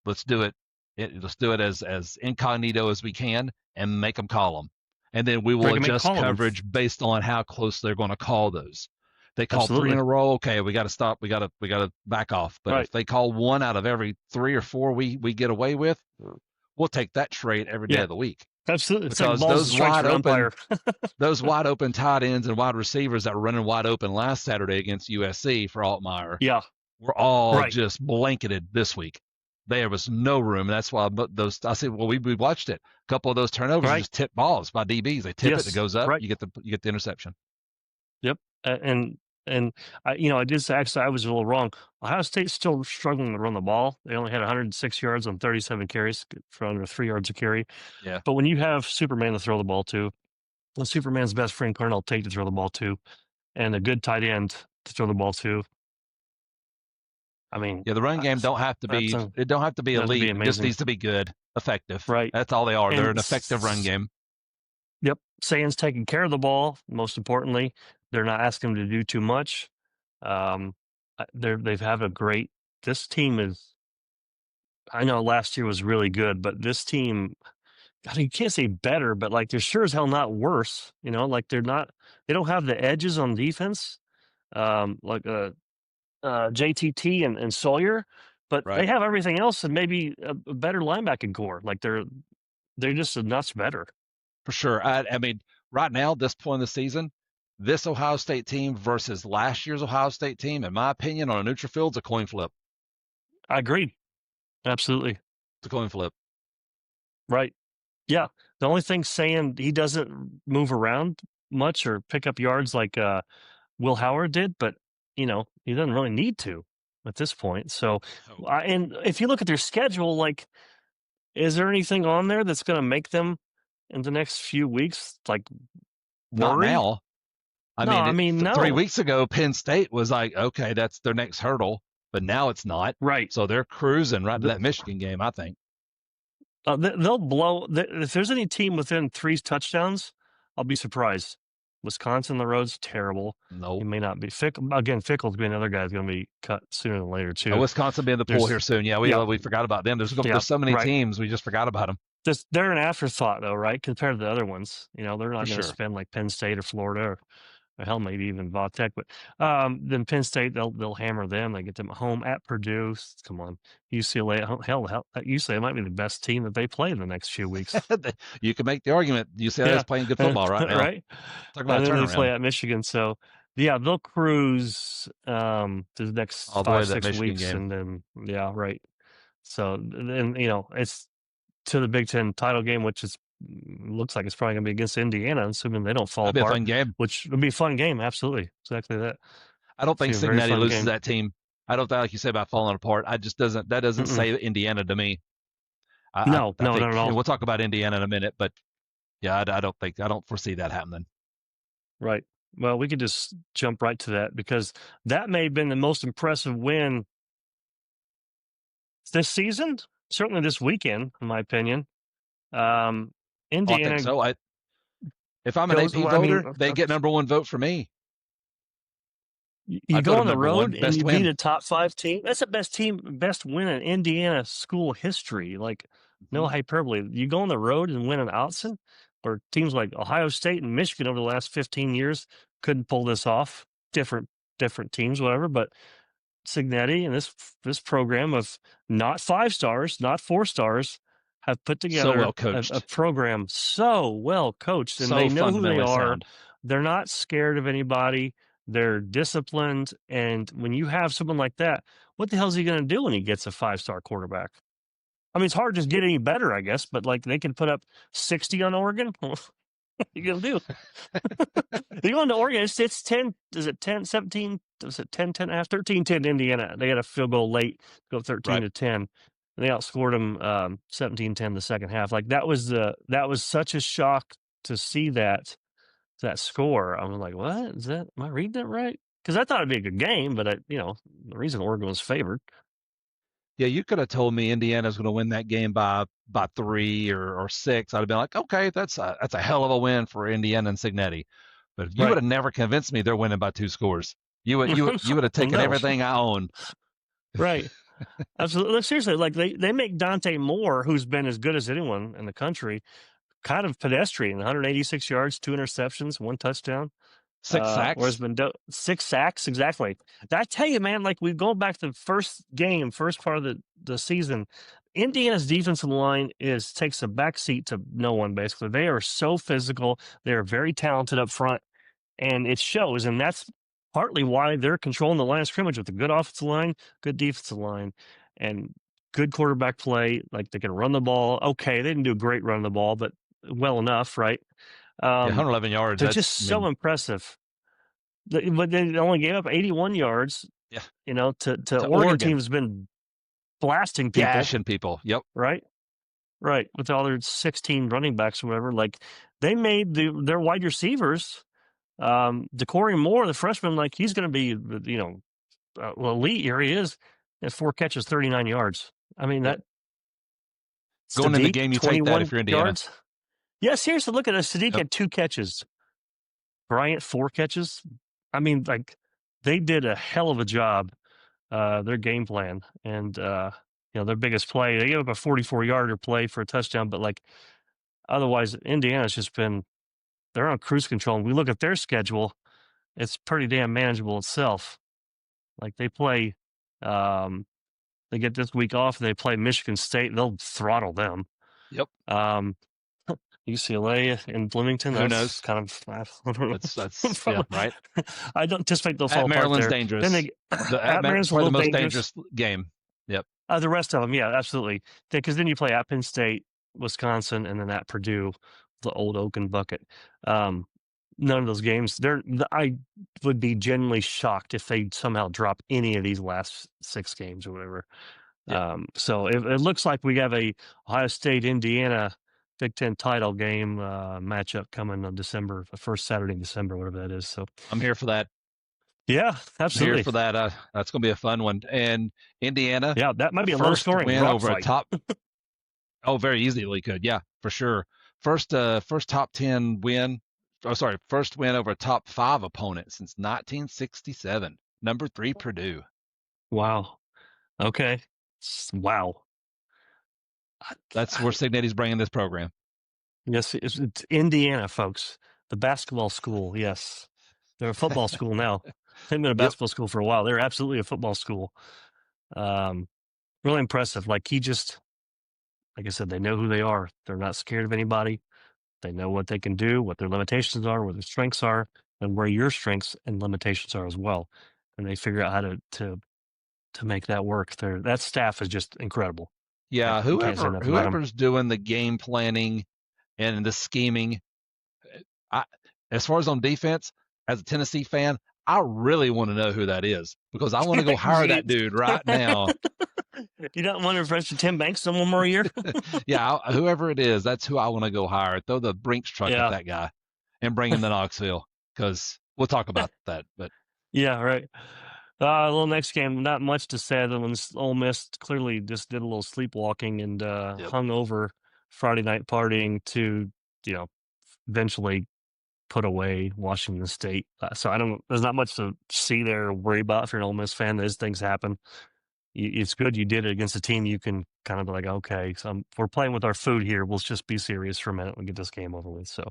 A: let's do it. Let's do it as incognito as we can and make them call them. And then we will adjust coverage based on how close they're going to call those. They call 3 in a row. Okay, we got to stop. We got to back off. But if they call 1 out of every 3 or 4 we get away with, we'll take that trade every day of the week.
B: Absolutely.
A: Because those wide open tight ends and wide receivers that were running wide open last Saturday against USC for Altmaier, were all just blanketed this week. There was no room. And that's why I said, well, we watched it. A couple of those turnovers are just tip balls by DBs. They tip it, it goes up, you get the interception.
B: Yep. And I did say, actually, I was a little wrong. Ohio State's still struggling to run the ball. They only had 106 yards on 37 carries for under 3 yards a carry.
A: Yeah.
B: But when you have Superman to throw the ball to, and Superman's best friend Cornell Tate to throw the ball to, and a good tight end to throw the ball to, I mean,
A: the run game don't have to be elite. It just needs to be good, effective.
B: Right.
A: That's all they are. They're an effective run game.
B: Yep. Sands taking care of the ball. Most importantly, they're not asking them to do too much. They've had a great. This team is. I know last year was really good, but this team, I mean, you can't say better, but like they're sure as hell not worse. Like they don't have the edges on defense, like JTT and Sawyer, but they have everything else and maybe a better linebacking core. Like they're just a nuts better.
A: For sure. I mean, right now, this point in the season, this Ohio State team versus last year's Ohio State team, in my opinion, on a neutral field, it's a coin flip.
B: I agree. Absolutely.
A: It's a coin flip.
B: Right. Yeah. The only thing saying he doesn't move around much or pick up yards like Will Howard did, but he doesn't really need to at this point. So,
A: So,
B: and if you look at their schedule, like, is there anything on there that's going to make them in the next few weeks like
A: not
B: worry?
A: now. I
B: No,
A: mean,
B: I mean,
A: 3
B: no.
A: weeks ago, Penn State was like, okay, that's their next hurdle, but now it's not.
B: Right.
A: So they're cruising right to that Michigan game, I think.
B: They'll blow. If there's any team within 3 touchdowns, I'll be surprised. Wisconsin, the road's terrible.
A: Nope.
B: He may not be. Fickle's be another guy that's going to be cut sooner than later too.
A: Wisconsin be in the pool here soon. Yeah, we forgot about them. There's so many teams, we just forgot about them.
B: They're an afterthought though, right? Compared to the other ones, they're not going to
A: sure.
B: spend like Penn State or Florida or hell, maybe even Vautech. But then Penn State, they'll hammer them. They get them at home at Purdue. Come on, UCLA. Hell, UCLA might be the best team that they play in the next few weeks.
A: You can make the argument UCLA is playing good football right now.
B: Right?
A: Talk about
B: and then
A: turnaround.
B: they play at Michigan. So yeah, they'll cruise the next
A: all the way to
B: 5-6
A: Michigan
B: weeks,
A: game.
B: and then right. So then it's to the Big Ten title game, which looks like it's probably going to be against Indiana, assuming they don't fall
A: apart.
B: Be a
A: fun game.
B: Which would be a fun game. Absolutely, exactly that.
A: I don't think Cincinnati loses that team. I don't think, like you say about falling apart. That doesn't say Indiana to me.
B: No, not at all.
A: We'll talk about Indiana in a minute, but yeah, I don't foresee that happening.
B: Right. Well, we could just jump right to that because that may have been the most impressive win this season, certainly this weekend, in my opinion. Indiana.
A: I think so. If I'm an AP voter, they get number one vote for me.
B: You go on the road and you beat a top 5 team. That's the best win in Indiana school history. Like, no hyperbole. You go on the road and win an Autzen, or teams like Ohio State and Michigan over the last 15 years couldn't pull this off. Different teams, whatever. But Cignetti and this program of not 5 stars, not 4 stars, have put together a program so well coached, and they know who they are. They're not scared of anybody. They're disciplined, and when you have someone like that, what the hell is he going to do when he gets a 5-star quarterback? I mean, it's hard to get any better, I guess, but like they can put up 60 on Oregon. What are you going to do? You go into Oregon, it's 10, is it 10, 17, is it 10, 10 and a half, 13, 10 Indiana. They got a field goal late, go 13 to 10. They outscored them 17-10 the second half. Like that was such a shock to see that score. I'm like, what is that? Am I reading that right? Because I thought it'd be a good game, but the reason Oregon was favored.
A: Yeah, you could have told me Indiana's going to win that game by 3 or 6. I'd have been like, okay, that's a hell of a win for Indiana and Cignetti. But you would have never convinced me they're winning by 2 scores. You would have taken everything I own.
B: Right. Absolutely. Seriously, like they make Dante Moore, who's been as good as anyone in the country, kind of pedestrian. 186 yards, 2 interceptions, 1 touchdown.
A: 6 sacks.
B: 6 sacks, exactly. I tell you, man, like we go back to the first part of the season, Indiana's defensive line takes a backseat to no one, basically. They are so physical. They're very talented up front, and it shows. And that's partly why they're controlling the line of scrimmage with a good offensive line, good defensive line, and good quarterback play. Like they can run the ball. Okay, they didn't do a great run the ball, but well enough, right?
A: 111 yards.
B: They're just so impressive. But they only gave up 81 yards.
A: Yeah.
B: To Oregon team has been blasting people.
A: Gashing people. Yep.
B: Right. With all their 16 running backs or whatever. Like they made their wide receivers, Decory Moore, the freshman, like he's going to be, elite. Here he is. At 4 catches, 39 yards. I mean, that.
A: Going in the game, you take that if you're Indiana.
B: Yards. Yeah, seriously, look at us. Sadiq had 2 catches. Bryant, 4 catches. I mean, like, they did a hell of a job, their game plan. And, their biggest play, they gave up a 44-yarder play for a touchdown, but, like, otherwise, Indiana's just been, they're on cruise control. And we look at their schedule, it's pretty damn manageable itself. Like, they play, they get this week off, and they play Michigan State. They'll throttle them.
A: Yep.
B: UCLA in Bloomington.
A: Who
B: That's
A: knows?
B: kind of I don't
A: That's
B: know.
A: yeah, right.
B: I don't anticipate they'll fall
A: At
B: apart
A: Maryland's
B: there. Then
A: dangerous.
B: they
A: The
B: at Maryland's a
A: probably the
B: little
A: most
B: dangerous.
A: dangerous game. Yep.
B: The rest of them, yeah, absolutely. Because then you play at Penn State, Wisconsin, and then at Purdue, the old Oaken bucket. Um, None of those games. I would be genuinely shocked if they somehow drop any of these last 6 games or whatever.
A: Yep.
B: So it looks like we have a Ohio State Indiana Big Ten title game matchup coming on December, the first Saturday in December, whatever that is. So
A: I'm here for that.
B: yeah,
A: I'm here
B: absolutely.
A: for that. That's going to be a fun one. And Indiana,
B: Yeah, that might be a low
A: first
B: scoring
A: win
B: rock
A: over a
B: fight.
A: top. Oh, very easily could. Yeah, for sure. First top 10 win. Oh, sorry, first win over a top 5 opponent since 1967. Number 3 Purdue.
B: Wow. Okay. Wow.
A: That's where Signetti's bringing this program.
B: Yes, it's Indiana, folks. The basketball school. Yes, they're a football school now. They've been a
A: Yep.
B: basketball school for a while. They're absolutely a football school. Really impressive. Like like I said, they know who they are. They're not scared of anybody. They know what they can do, what their limitations are, where their strengths are, and where your strengths and limitations are as well. And they figure out how to make that work. That staff is just incredible.
A: Yeah,
B: You can't say enough about them.
A: whoever's doing the game planning and the scheming, I, as far as on defense, as a Tennessee fan, I really want to know who that is because I want to go hire that dude right now.
B: You don't want to refresh Tim Banks one more year?
A: Yeah, whoever it is, that's who I want to go hire. Throw the Brinks truck
B: Yeah.
A: at that guy and bring him to Knoxville because we'll talk about that. But
B: Yeah, right. Little next game, not much to say other than Ole Miss clearly just did a little sleepwalking and
A: yep.
B: hung over Friday night partying to, eventually put away Washington State. So there's not much to see there or worry about if you're an Ole Miss fan. Those things happen. It's good you did it against a team you can kind of be like, okay, so we're playing with our food here. We'll just be serious for a minute and get this game over with. So,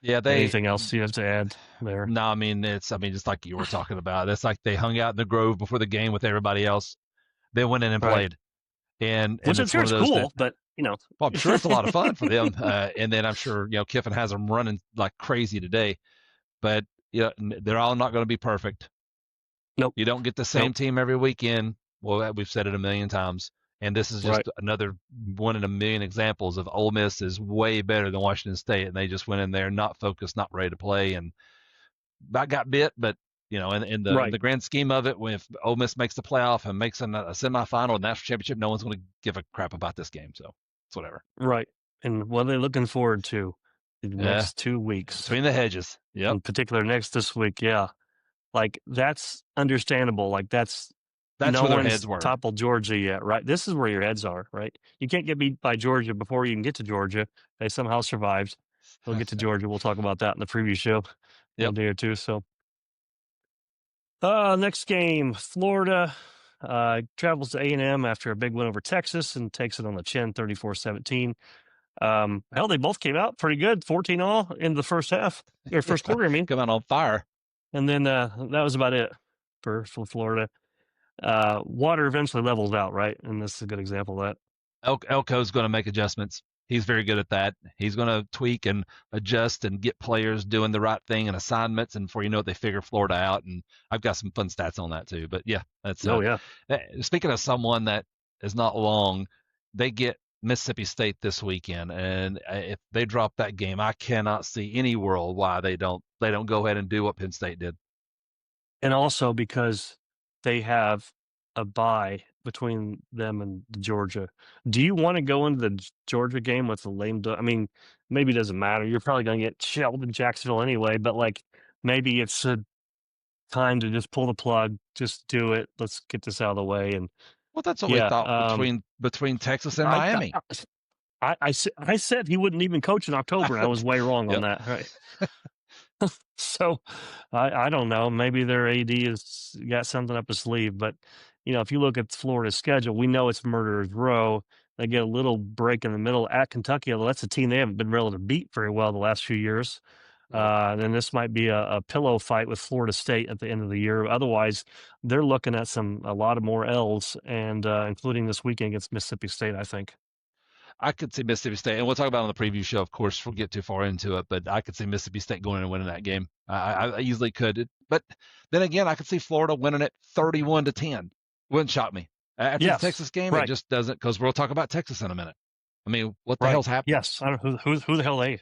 A: Yeah,
B: anything else you have to add there?
A: No, I mean just like you were talking about. It's like they hung out in the Grove before the game with everybody else. They went in and
B: Right.
A: played, and
B: Which I'm
A: it's
B: sure
A: one
B: is
A: of those
B: cool,
A: that,
B: but
A: well, I'm sure it's a lot of fun for them. And then I'm sure Kiffin has them running like crazy today, but they're all not going to be perfect.
B: Nope.
A: You don't get the same team every weekend. Well, we've said it a million times, and this is just another one in a million examples of Ole Miss is way better than Washington State, and they just went in there not focused, not ready to play, and about got bit. But in the grand scheme of it, if Ole Miss makes the playoff and makes a semifinal, national championship, no one's going to give a crap about this game. So it's whatever.
B: Right. And what are they looking forward to the next 2 weeks?
A: Between the hedges. Yep.
B: In particular, this week, yeah. Like, that's understandable. Like, that's no
A: where their
B: one's
A: heads were.
B: toppled Georgia yet, right? This is where your heads are, right? You can't get beat by Georgia before you can get to Georgia. They somehow survived. We'll get to Georgia. We'll talk about that in the preview show in a day or two. So, next game, Florida travels to A&M after a big win over Texas and takes it on the chin, 34-17. Hell, they both came out pretty good, 14-all in the first half, or first quarter, I mean.
A: Come out on fire.
B: And then that was about it for Florida. Water eventually levels out, right? And this is a good example of that.
A: Elko's going to make adjustments. He's very good at that. He's going to tweak and adjust and get players doing the right thing and assignments. And before you know it, they figure Florida out. And I've got some fun stats on that too. But yeah, that's
B: yeah.
A: Speaking of someone that is not long, they get Mississippi State this weekend, and if they drop that game, I cannot see any world why they don't go ahead and do what Penn State did.
B: And also because they have a bye between them and Georgia. Do you want to go into the Georgia game with a lame duck? I mean, maybe it doesn't matter. You're probably going to get shelled in Jacksonville anyway, but like maybe it's a time to just pull the plug, just do it. Let's get this out of the way. And
A: well, that's what we thought between Texas and Miami.
B: I said he wouldn't even coach in October. I was way wrong on that. Right. So I don't know. Maybe their AD has got something up his sleeve. But, if you look at Florida's schedule, we know it's Murderer's Row. They get a little break in the middle at Kentucky, although that's a team they haven't been able to beat very well the last few years. Then this might be a pillow fight with Florida State at the end of the year. Otherwise, they're looking at a lot of more L's, and including this weekend against Mississippi State, I think.
A: I could see Mississippi State, and we'll talk about it on the preview show. Of course, we'll get too far into it, but I could see Mississippi State going and winning that game. I easily could. But then again, I could see Florida winning it 31-10. Wouldn't shock me. After
B: Yes,
A: the Texas game, it
B: right,
A: just doesn't, because we'll talk about Texas in a minute. I mean, what the
B: right.
A: hell's happening?
B: Yes, I don't know who the hell they.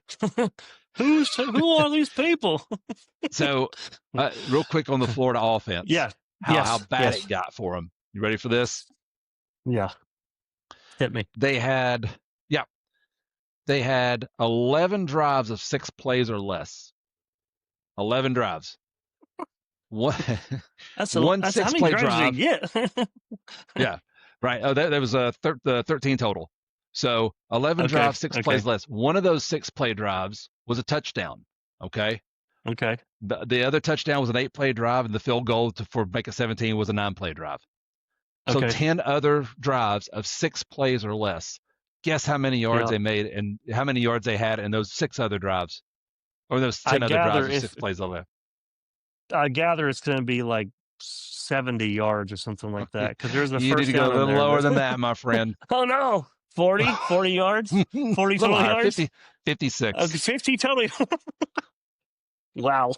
B: Who are these people?
A: So, real quick on the Florida offense,
B: Yeah.
A: how
B: Yes.
A: bad
B: Yes.
A: it got for them. You ready for this?
B: Yeah. Hit me.
A: They had 11 drives of 6 plays or less. 11 drives. One
B: That's
A: one
B: how many
A: 6-play
B: drives
A: drive.
B: did they get?
A: Yeah, right. Oh, that was 13 total. So 11
B: Okay,
A: drives, 6
B: okay.
A: plays less. One of those 6-play drives was a touchdown. Okay.
B: Okay.
A: The other touchdown was an 8-play drive, and the field goal for make it 17 was a 9-play drive. So
B: Okay.
A: 10 other drives of 6 plays or less. Guess how many yards
B: Yeah.
A: they made and how many yards they had in those 6 other drives, or those 10 other drives of 6 plays or less.
B: I gather it's going to be like 70 yards or something like that, because there's a
A: You need
B: first
A: to go a
B: down in
A: little
B: there.
A: lower than that, my friend.
B: Oh no, 40 yards, 40
A: little
B: total
A: higher,
B: yards,
A: 50, 56.
B: Okay, 50 total. Wow.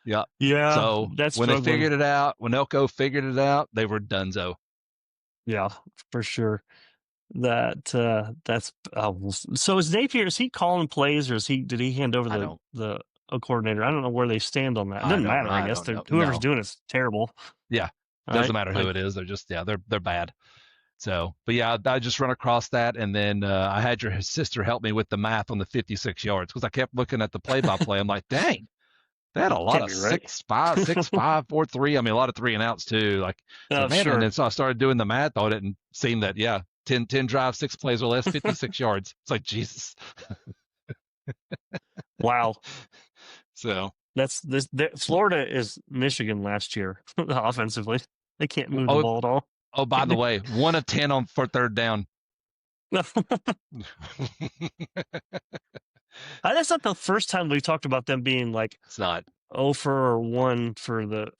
A: Yeah.
B: Yeah,
A: So
B: that's
A: when they
B: struggling.
A: figured it out, when Elko figured it out, they were donezo.
B: Yeah, for sure. That's so is Napier, is he calling plays, or did he hand over the coordinator? I don't know where they stand on that. It doesn't matter, I guess.
A: don't know.
B: Whoever's
A: No.
B: doing it's terrible.
A: Yeah.
B: All
A: Doesn't
B: right?
A: matter who it is. They're just, they're bad. So, but yeah, I just run across that, and then I had your sister help me with the math on the 56 yards, because I kept looking at the play-by-play. I'm like, dang, they had a lot
B: Can't
A: of
B: be right.
A: 6-5, 6-5, 4-3. I mean, a lot of 3 and outs too. Like,
B: Oh,
A: man,
B: sure.
A: and then so I started doing the math on it and seeing that, 10 drives, 6 plays or less, 56 yards. It's like, Jesus.
B: Wow.
A: So
B: Florida is Michigan last year offensively. They can't move the ball at all.
A: Oh, by the way, 1 of 10 for third down.
B: That's not the first time we've talked about them being like
A: It's not.
B: 0 for 1 for the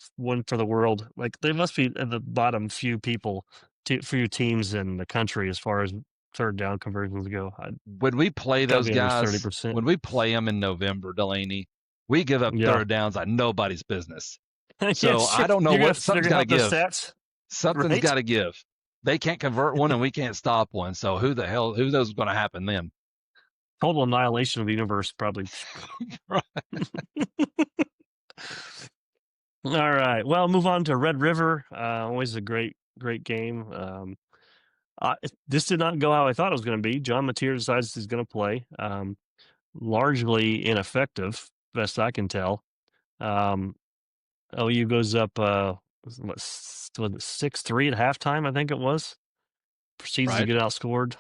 B: world. Like, they must be at the bottom few teams in the country as far as third down conversions go.
A: When we play those guys,
B: 30%.
A: when we play them in November, Delaney, we give up third downs like nobody's business. So I don't know what something's got to give. Something's got to give. They can't convert one, and we can't stop one. So who knows what's going to happen then?
B: Total annihilation of the universe, probably.
A: Right.
B: All right. Well, move on to Red River. Always a great game. This did not go how I thought it was going to be. John Mateer decides he's going to play. Largely ineffective, best I can tell. OU goes up, was it 6-3 at halftime, I think it was. Proceeds to get outscored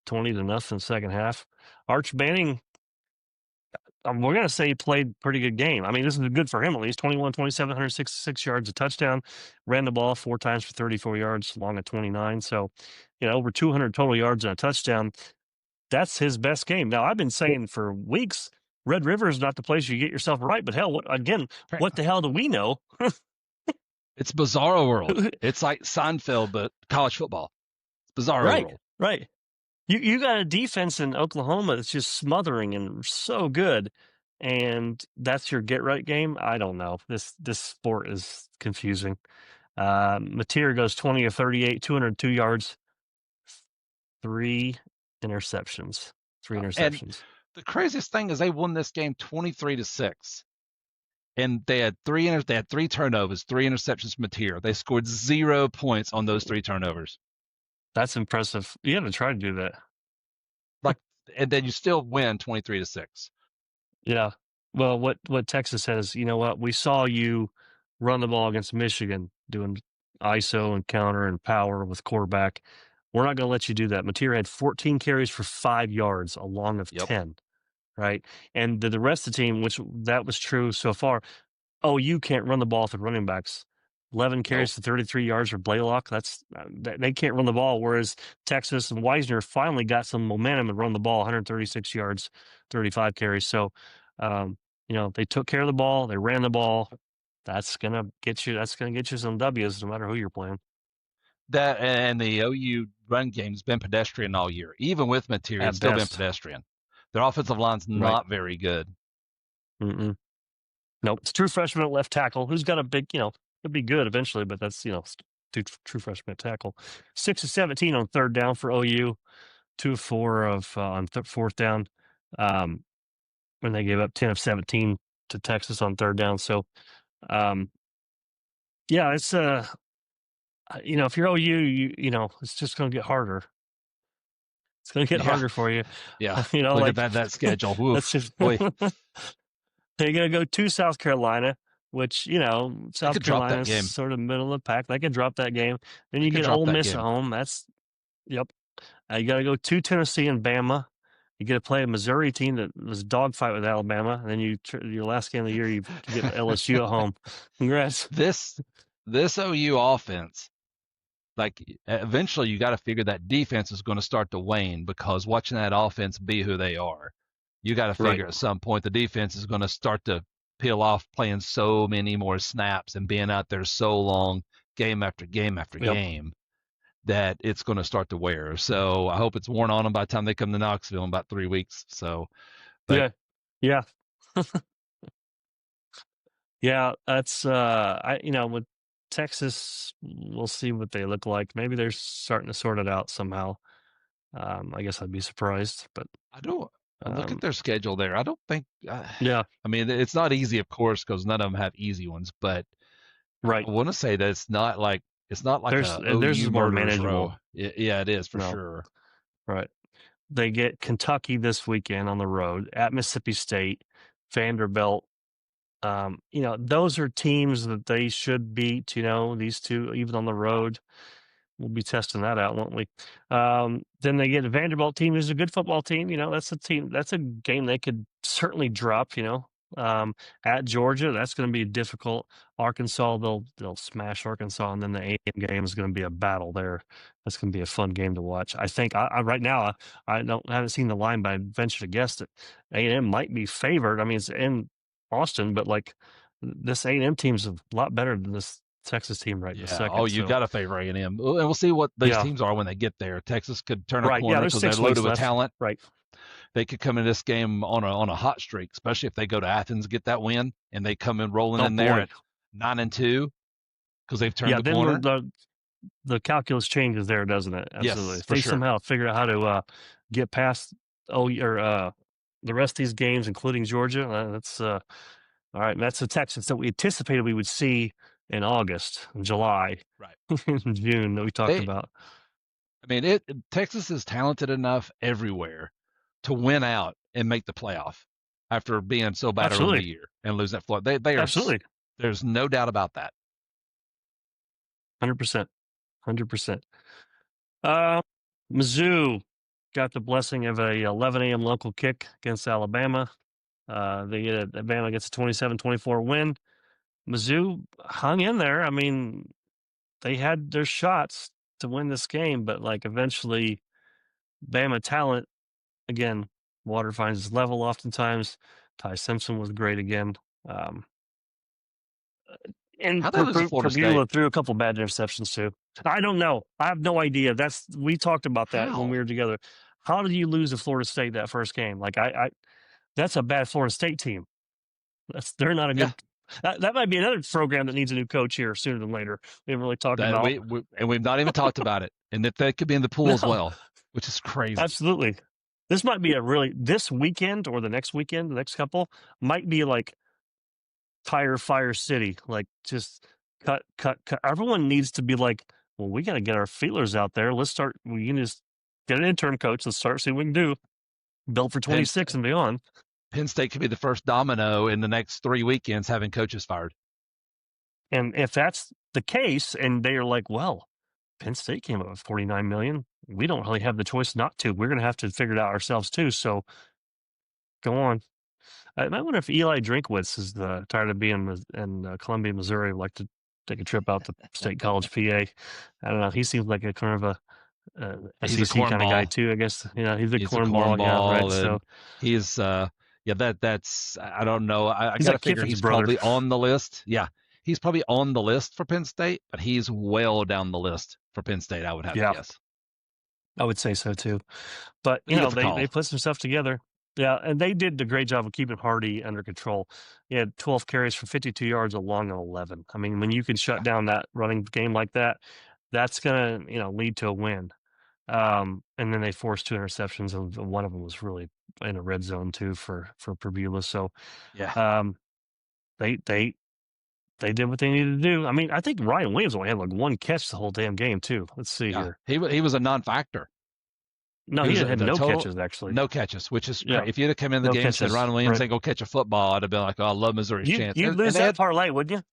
B: 20-0 second half. Arch Banning, we're going to say he played pretty good game. I mean, this is good for him at least. 21-27, 166 yards, a touchdown. Ran the ball 4 times for 34 yards, long at 29. So, over 200 total yards and a touchdown. That's his best game. Now, I've been saying for weeks, Red River is not the place you get yourself right. But hell, what the hell do we know?
A: It's Bizarro World. It's like Seinfeld, but college football. It's Bizarro World.
B: Right. You got a defense in Oklahoma that's just smothering and so good, and that's your get right game. I don't know. This sport is confusing. Mateer goes 20 of 38, 202 yards, 3 interceptions.
A: And the craziest thing is they won this game 23-6. And they had 3 turnovers, 3 interceptions from Mateer. They scored 0 points on those 3 turnovers.
B: That's impressive. You have to try to do that.
A: And then you still win 23-6.
B: Yeah. Well, what Texas says, you know what? We saw you run the ball against Michigan doing ISO and counter and power with quarterback. We're not going to let you do that. Mateer had 14 carries for 5 yards, a long of 10, right? And the rest of the team, which that was true so far, you can't run the ball with the running backs. 11 carries for 33 yards for Blaylock. They can't run the ball, whereas Texas and Wisner finally got some momentum and run the ball, 136 yards, 35 carries. So, they took care of the ball. They ran the ball. That's gonna get you some W's no matter who you're playing.
A: That and the OU run game's been pedestrian all year. Even with Materi, it's
B: at
A: still been
B: best.
A: pedestrian. Their offensive line's
B: Right.
A: not very good.
B: Mm-mm. Nope. It's true freshman at left tackle who's got a big, he'll be good eventually, but that's, true freshman at tackle. 6 of 17 on third down for OU, 2 of 4 on fourth down. When they gave up 10 of 17 to Texas on third down. So, yeah, it's, if you're OU, it's just going to get harder. It's going to get harder for you.
A: Yeah.
B: Look
A: like at that schedule.
B: That's just,
A: boy.
B: They're going to go to South Carolina, which, South Carolina is sort of middle of the pack. They could drop that game. Then you get Ole Miss at home. Yep. You got to go to Tennessee and Bama. You get to play a Missouri team that was dogfight with Alabama. And then your last game of the year, you get LSU at home. Congrats.
A: This OU offense, like eventually you got to figure that defense is going to start to wane because watching that offense be who they are, you got to figure at some point the defense is going to start to peel off playing so many more snaps and being out there so long, game after game after game, that it's going to start to wear. So I hope it's worn on them by the time they come to Knoxville in about 3 weeks. So,
B: yeah. Yeah, that's with Texas, we'll see what they look like. Maybe they're starting to sort it out somehow. I guess I'd be surprised, but
A: I don't look at their schedule there. I don't think.
B: Yeah,
A: I mean, it's not easy, of course, because none of them have easy ones. But
B: right,
A: I want to say that it's not like
B: there's more manageable.
A: Row. Yeah, it is for sure.
B: Right. They get Kentucky this weekend on the road at Mississippi State, Vanderbilt. Those are teams that they should beat. These two, even on the road. We'll be testing that out, won't we? Then they get a Vanderbilt team who's a good football team. That's a game they could certainly drop. At Georgia, that's going to be difficult. Arkansas, they'll smash Arkansas, and then the A&M game is going to be a battle there. That's going to be a fun game to watch. I think right now I haven't seen the line, but I venture to guess that A&M might be favored. I mean, it's in Austin, but like this A&M team's a lot better than this Texas team this second.
A: Oh, you got to favor A&M, and we'll see what these teams are when they get there. Texas could turn a corner because they're loaded with talent.
B: Right.
A: They could come in this game on a hot streak, especially if they go to Athens, get that win, and they come in rolling in there at 9-2 because they've turned the corner.
B: The calculus changes there, doesn't it? Absolutely.
A: Yes,
B: if they somehow figure out how to get past the rest of these games, including Georgia, that's all right. And that's the Texans that we anticipated we would see in August, in July, in June that we talked about.
A: I mean, Texas is talented enough everywhere to win out and make the playoff after being so bad early in the year and lose that floor. They are absolutely. There's no doubt about that.
B: 100%. Mizzou got the blessing of a 11 a.m. local kick against Alabama. Alabama gets a 27-24 win. Mizzou hung in there. I mean, they had their shots to win this game, but eventually Bama talent, again, water finds its level oftentimes. Ty Simpson was great again. And Purdue threw a couple bad interceptions too. I don't know. I have no idea. We talked about that when we were together. How did you lose to Florida State that first game? That's a bad Florida State team. They're not a good. That might be another program that needs a new coach here sooner than later. We haven't really talked about it.
A: And we've not even talked about it. And that could be in the pool as well, which is crazy.
B: Absolutely. This might be this weekend or the next weekend, the next couple, might be like Tire Fire City. Just cut. Everyone needs to be well, we got to get our feelers out there. Let's start. We can just get an intern coach. Let's start seeing what we can do. Build for 26 and beyond.
A: Penn State could be the first domino in the next 3 weekends having coaches fired.
B: And if that's the case, and they are well, Penn State came up with $49 million. We don't really have the choice not to. We're going to have to figure it out ourselves too. So go on. I wonder if Eli Drinkwitz is tired of being in Columbia, Missouri, would like to take a trip out to State College, PA. I don't know. He seems like a kind of a SEC kind of guy too, I guess. He's a cornball. Yeah, right. So
A: he's that's I don't know. I got to figure he's probably on the list. Yeah, he's probably on the list for Penn State, but he's well down the list for Penn State, I would have to
B: Yeah,
A: guess.
B: I would say so too. But
A: But you get the
B: they
A: call.
B: put some stuff together. Yeah, and they did a great job of keeping Hardy under control. He had 12 carries for 52 yards along an 11. I mean, when you can shut down that running game like that, that's gonna lead to a win. And then they forced 2 interceptions, and one of them was really in a red zone too for Perbula. So
A: Yeah.
B: um, they did what they needed to do. I mean, I think Ryan Williams only had like 1 catch the whole damn game too. Let's see
A: Yeah.
B: here.
A: He was a non-factor.
B: No,
A: He
B: he
A: was
B: had
A: the
B: no
A: total
B: catches actually.
A: no catches, which is
B: Yeah,
A: if you'd have come in the
B: no
A: game and said
B: catches.
A: Ron Williams
B: Right.
A: ain't gonna catch a football, I'd have been like, oh, I love Missouri's chance.
B: You'd lose
A: they
B: that
A: had,
B: parlay, wouldn't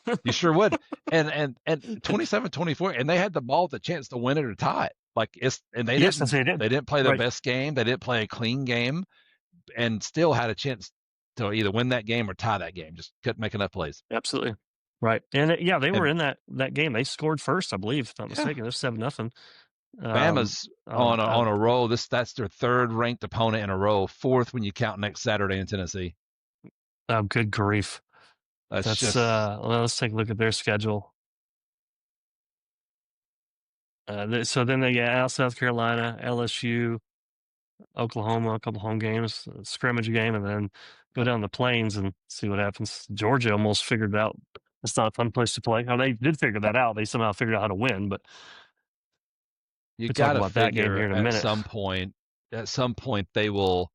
B: you?
A: you sure would. And 27-24, and they had the ball, the chance to win it or tie it. And they
B: Yes,
A: didn't.
B: they did.
A: They didn't play their
B: Right.
A: best game. They didn't play a clean game, and still had a chance to either win that game or tie that game. Just couldn't make enough plays.
B: Absolutely. Right. And they were
A: And
B: in that game. They scored first, I believe, if I'm not
A: yeah,
B: mistaken. They're 7-0.
A: Bama's on a roll. That's their 3rd ranked opponent in a row, 4th when you count next Saturday in Tennessee.
B: Good grief.
A: That's just
B: let's take a look at their schedule. So then they get out South Carolina, LSU, Oklahoma, a couple home games, a scrimmage game, and then go down the plains and see what happens. Georgia almost figured it out. It's not a fun place to play. They did figure that out. They somehow figured out how to win, but
A: you
B: we'll talk
A: got to
B: about that game
A: figure
B: here in a
A: at
B: minute.
A: some point they will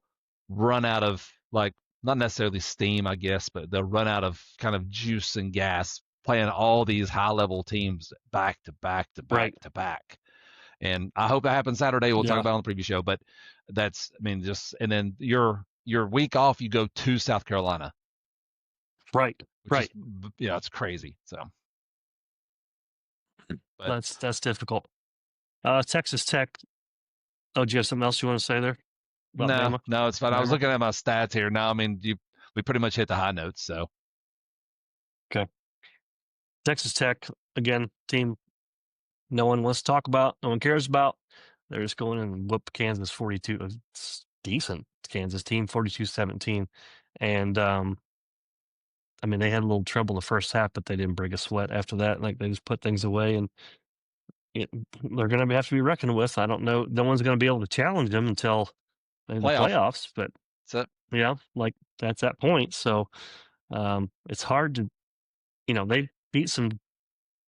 A: run out of, like, not necessarily steam, I guess, but they'll run out of kind of juice and gas playing all these high level teams back to back to back
B: Right.
A: to back. And I hope that happens Saturday. We'll talk
B: Yeah.
A: about it on the preview show, but and then your week off, you go to South Carolina.
B: Right. Right.
A: Yeah, it's crazy. So
B: But that's difficult. Texas Tech. Oh, do you have something else you want to say there? about Bama?
A: No, it's fine. I was
B: Bama?
A: looking at my stats here. No, I mean, we pretty much hit the high notes. So
B: Texas Tech, again, team no one wants to talk about, no one cares about. They're just going in and whoop Kansas 42. It's decent Kansas team, 42-17. And I mean, they had a little trouble in the first half, but they didn't break a sweat after that. Like, they just put things away, and they're going to have to be reckoned with. I don't know. No one's going to be able to challenge them until the playoffs, but
A: that's it.
B: yeah, like, that's that point. So it's hard to, they beat some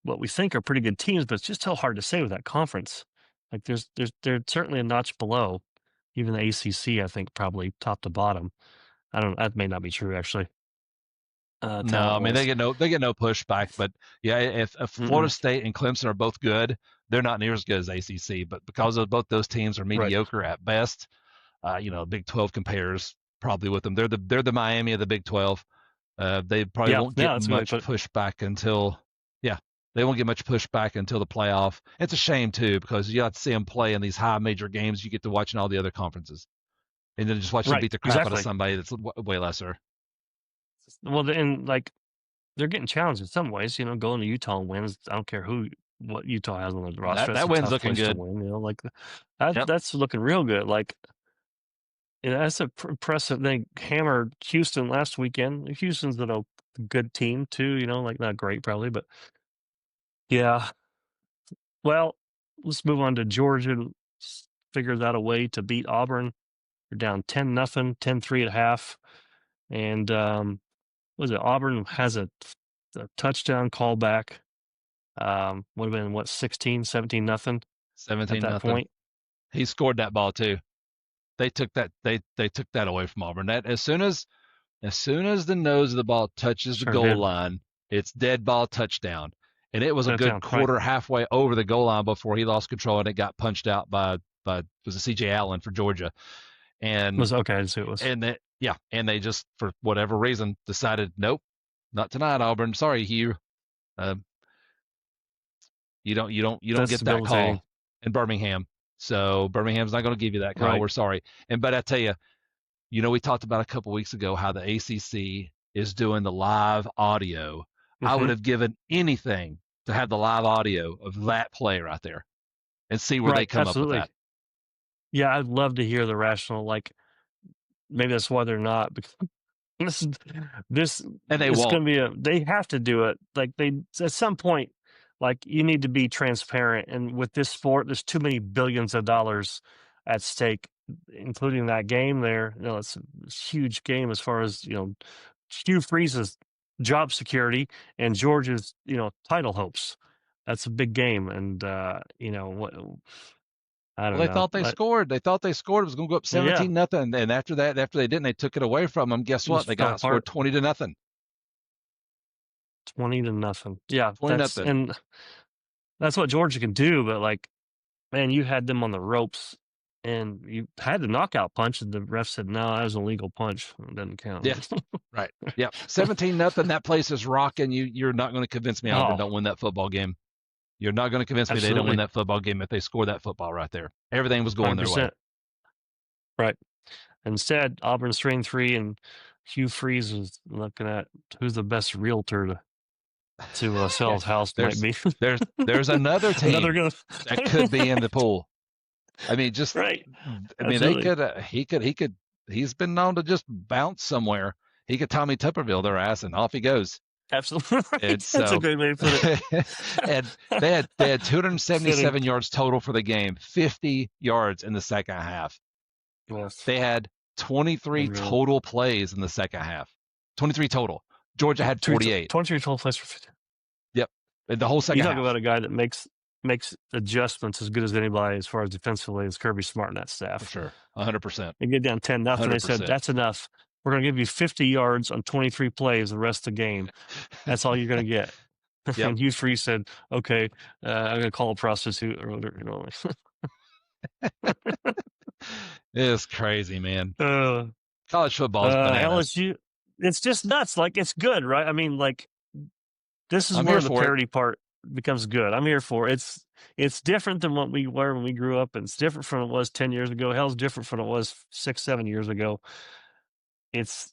B: what we think are pretty good teams, but it's just so hard to say with that conference. Like, they're certainly a notch below even the ACC. I think probably top to bottom. I don't. That may not be true actually.
A: No, I mean, they get no pushback, but yeah, if Florida State and Clemson are both good, they're not near as good as ACC. But because of both those teams are mediocre at best, Big 12 compares probably with them. They're the Miami of the Big 12. They probably won't get much pushback until they won't get much pushback until the playoff. It's a shame too, because you have to see them play in these high major games. You get to watch in all the other conferences, and then just watch them beat the crap out of somebody that's way lesser.
B: Well, then, like, they're getting challenged in some ways. Going to Utah and wins. I don't care what Utah has on the roster.
A: That win's looking good.
B: Like, that's looking real good. Like, that's an impressive. They hammered Houston last weekend. Houston's a good team too. Like, not great probably, but yeah. Well, let's move on to Georgia. Figures out a way to beat Auburn. They're down 10-0, 10-3 at half, and was it Auburn has a touchdown callback? Would have been 16, 17-0.
A: 17
B: at that point.
A: He scored that ball too. They took that they took that away from Auburn. That as soon as the nose of the ball touches the goal line, it's dead ball touchdown. And it was a good quarter halfway over the goal line before he lost control, and it got punched out by was it C.J. Allen for Georgia. And
B: it was okay to see it was.
A: And they just, for whatever reason, decided, nope, not tonight, Auburn. Sorry, Hugh. You don't get that call in Birmingham. So Birmingham's not going to give you that call. Right. We're sorry. But I tell you, we talked about a couple weeks ago how the ACC is doing the live audio. Mm-hmm. I would have given anything to have the live audio of that play right there and see where they come up with that.
B: Yeah, I'd love to hear the rational, like, maybe that's why they're not, because this
A: and they
B: it's
A: won't.
B: Going to be they have to do it. Like, they, at some point, like you need to be transparent. And with this sport, there's too many billions of dollars at stake, including that game there. It's a huge game as far as, Hugh Freeze's job security and George's, title hopes. That's a big game. And, what, I
A: Well,
B: don't
A: they
B: know.
A: thought they scored. They thought they scored. It was going to go up
B: Yeah,
A: 17-0. And after they didn't, they took it away from them. Guess
B: it
A: what?
B: just
A: They
B: fell
A: got outscored
B: apart
A: 20-0.
B: 20-0. Yeah,
A: 20-0.
B: and that's what Georgia can do. But like, man, you had them on the ropes, and you had the knockout punch, and the ref said, no, that was a legal punch. It doesn't count.
A: Yeah. Right. Yep. 17-0. That place is rocking. You're not going to convince me Auburn don't win that football game. You're not going to convince me they don't win that football game if they score that football right there. Everything was going 100%. Their way.
B: Right. Instead, Auburn's 3-3, and Hugh Freeze was looking at who's the best realtor to sell his house. Might be.
A: there's another team that could be in the pool. I mean, just
B: right.
A: I mean, they could. He's been known to just bounce somewhere. He could Tommy Tupperville their ass, and off he goes.
B: Absolutely. Right.
A: That's
B: a great way to put it.
A: And they had 277 yards total for the game, 50 yards in the second half.
B: Yes.
A: They had 23 total plays in the second half. 23 total. Georgia had 48.
B: 23 total plays for 50.
A: Yep. And the whole second half.
B: You talk about a guy that makes adjustments as good as anybody as far as defensively as Kirby Smart and that staff.
A: For sure. 100%.
B: They get down 10-0. They said, that's enough. We're going to give you 50 yards on 23 plays the rest of the game. That's all you're going to get. Yep. And Hugh Freeze said, okay, I'm going to call a prostitute or whatever.
A: It's crazy, man. College football is bananas.
B: LSU, it's just nuts. Like, it's good, right? I mean, like, this is where the parody part becomes good. I'm here for it. It's different than what we were when we grew up, and it's different from what it was 10 years ago. Hell's different from what it was 6-7 years ago. It's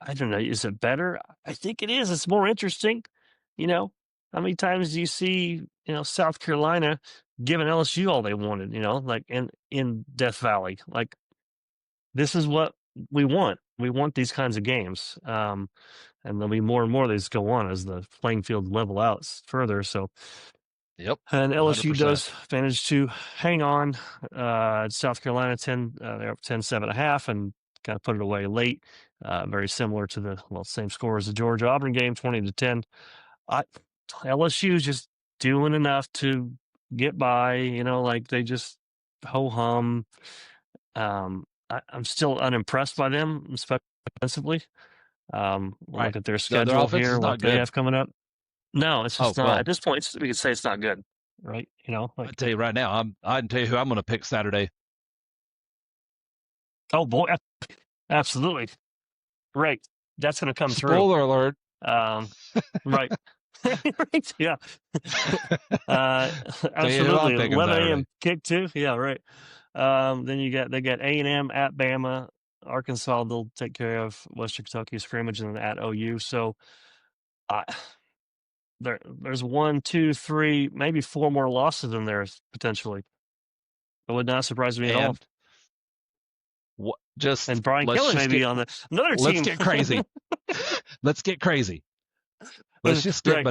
B: I don't know. Is it better? I think it is. It's more interesting. How many times do you see, South Carolina giving LSU all they wanted, like in Death Valley? Like, this is what we want. We want these kinds of games. And there'll be more and more of these go on as the playing field level out further. So,
A: yep.
B: And LSU
A: 100%.
B: does manage to hang on. South Carolina they're up 10-7.5 and kind of put it away late. Very similar to the same score as the Georgia Auburn game, 20-10. LSU is just doing enough to get by. Like they just ho hum. I'm still unimpressed by them, especially offensively. Look at their schedule here, what they have coming up. No, it's just not. At this point, we could say it's not good, right? I'll
A: tell you right now, I can tell you who I'm going to pick Saturday.
B: Oh boy, absolutely, right. That's going to come through.
A: Spoiler alert.
B: Right. Right. Yeah. Absolutely. 11 a.m. kick too. Yeah. Right. Then they got A&M at Bama, Arkansas. They'll take care of Western Kentucky scrimmage, and then at OU. So, there's 1, 2, 3, maybe 4 more losses in there potentially. It would not surprise me at all. And Brian Kelly may be on another team.
A: Let's get crazy. Let's get crazy. Let's just get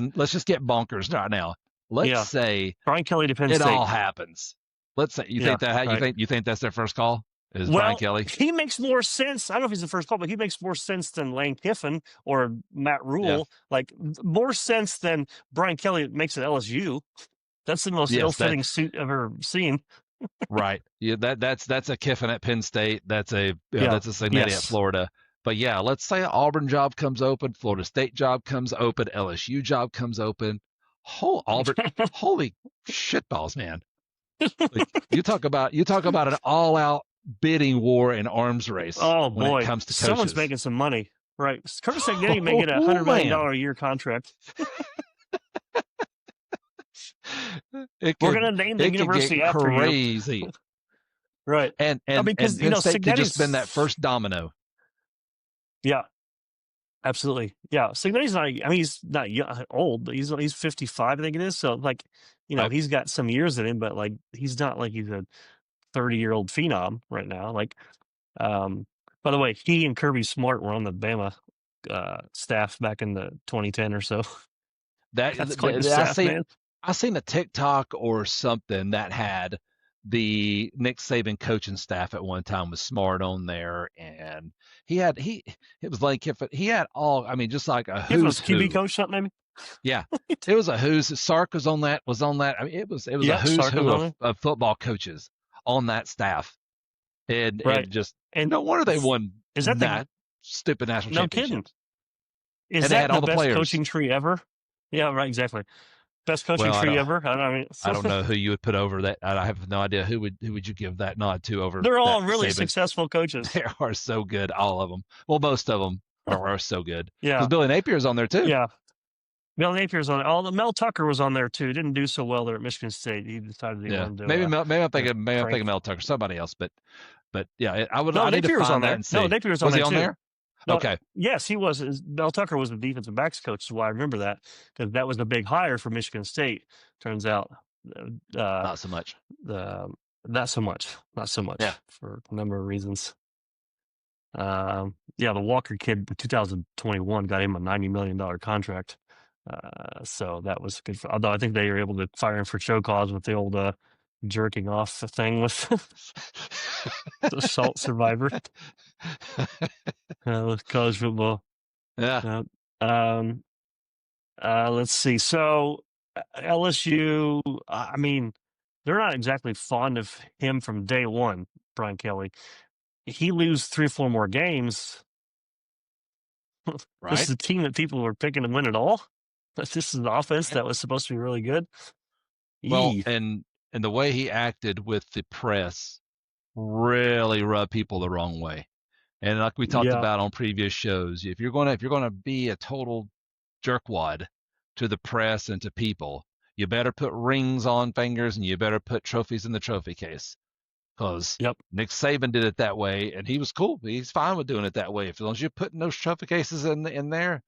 A: bonkers right now. Let's say
B: Brian Kelly to Penn State.
A: It all happens. Let's say you think that's their first call? Brian Kelly?
B: He makes more sense. I don't know if he's the first call, but he makes more sense than Lane Kiffin or Matt Rule. Yeah. Like more sense than Brian Kelly makes at LSU. That's the most ill-fitting suit I've ever seen.
A: Right. Yeah. That's a Kiffin at Penn State. That's a Cincinnati at Florida. But yeah, let's say an Auburn job comes open, Florida State job comes open, LSU job comes open. Holy shitballs, man! Like, you talk about an all-out bidding war and arms race.
B: Oh
A: when
B: boy,
A: it comes to coaches.
B: Someone's making some money, right? Curtis McGinnity may get $100 million a year contract. We're going to name the university after
A: crazy.
B: You. Right.
A: And because Penn State could just been that first domino.
B: Yeah. Absolutely. Yeah. Cignetti's not, I mean, he's not young, old, but he's 55, I think it is. So like, he's got some years in him, but like, he's not like he's a 30-year-old phenom right now. Like, by the way, he and Kirby Smart were on the Bama staff back in the 2010 or so. That's quite the staff, man.
A: I seen a TikTok or something that had the Nick Saban coaching staff at one time was Smart on there, and it was like if he had all, I mean, just like a
B: If it was
A: who's
B: QB
A: who.
B: coach, something maybe.
A: Yeah, it was a who's. Sark was on that. I mean, it was a
B: Yep,
A: who's
B: Sark was
A: who
B: on there.
A: of football coaches on that staff, and
B: Right.
A: just
B: And
A: no wonder they won
B: is that
A: that stupid national
B: no
A: championships.
B: kidding? Is
A: And they
B: that
A: had all
B: the
A: the
B: best
A: players.
B: coaching tree ever? Yeah, right, exactly. Best coaching
A: Well,
B: tree ever. I mean,
A: I don't know who you would put over that. I have no idea who would you give that nod to over.
B: they're all
A: that
B: really
A: Saban.
B: successful coaches.
A: They are so good, all of them. Well, most of them are so good.
B: Yeah,
A: Because Billy Napier's on there too.
B: yeah. Mel Napier's on. All the Mel Tucker was on there too. Didn't do so well there at Michigan State. He decided he wanted to.
A: Maybe I'm thinking Mel Tucker, somebody else, but yeah, I would.
B: No,
A: I need to
B: Napier was
A: find
B: on
A: that
B: there.
A: and see.
B: No, Napier was on
A: Was
B: there
A: he on
B: too.
A: there?
B: No,
A: Okay.
B: Yes, he was. Mel Tucker was the defensive backs coach, so I remember that because that was the big hire for Michigan State. Turns out,
A: Not so much.
B: not so much.
A: Yeah.
B: For a number of reasons. The Walker kid in 2021 got him a $90 million contract. So that was good. Although I think they were able to fire him for show cause with the old jerking off thing with the assault survivor. With college football.
A: Yeah.
B: Let's see. So LSU, I mean, they're not exactly fond of him from day one, Brian Kelly. He lose 3 or 4 more games.
A: Right.
B: This is a team that people were picking to win it all. This is an offense that was supposed to be really good.
A: Well, and the way he acted with the press really rubbed people the wrong way. And like we talked about on previous shows, if you're gonna be a total jerkwad to the press and to people, you better put rings on fingers and you better put trophies in the trophy case. Because Nick Saban did it that way, and he was cool. He's fine with doing it that way. As long as you're putting those trophy cases in there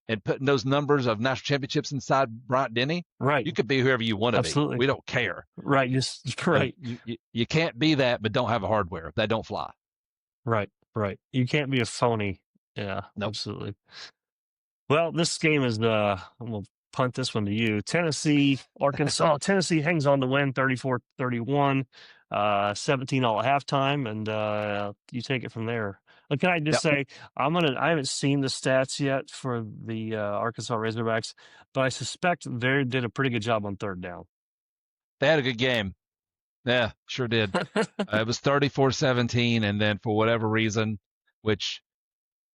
A: and putting those numbers of national championships inside Bryant-Denny,
B: right,
A: you could be whoever you want to be. We don't care.
B: Right, right.
A: You can't be that, but don't have a hardware. That don't fly.
B: Right. You can't be a phony. Yeah, nope. Absolutely. Well, this game is we'll punt this one to you. Tennessee, Arkansas. Tennessee hangs on to win 34-31, 17 all at halftime, and you take it from there. Can I just say I haven't seen the stats yet for the Arkansas Razorbacks, but I suspect they did a pretty good job on third down.
A: They had a good game. Yeah, sure did. It was 34-17, and then for whatever reason, which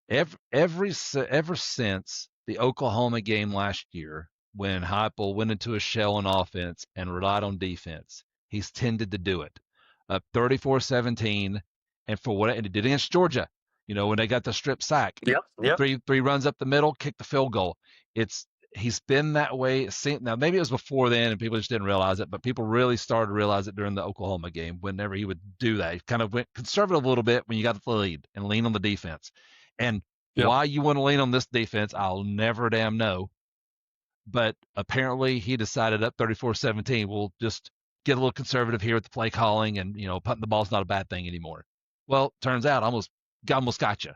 A: ever since the Oklahoma game last year, when Heupel went into a shell on offense and relied on defense, he's tended to do it. Up 34-17, and he did against Georgia. When they got the strip sack.
B: Yep.
A: Three runs up the middle, kick the field goal. He's been that way. Now, maybe it was before then and people just didn't realize it, but people really started to realize it during the Oklahoma game whenever he would do that. He kind of went conservative a little bit when you got the lead and lean on the defense. And why you want to lean on this defense, I'll never damn know. But apparently he decided up 34-17, we'll just get a little conservative here with the play calling and, punting the ball's not a bad thing anymore. Well, turns out almost got you.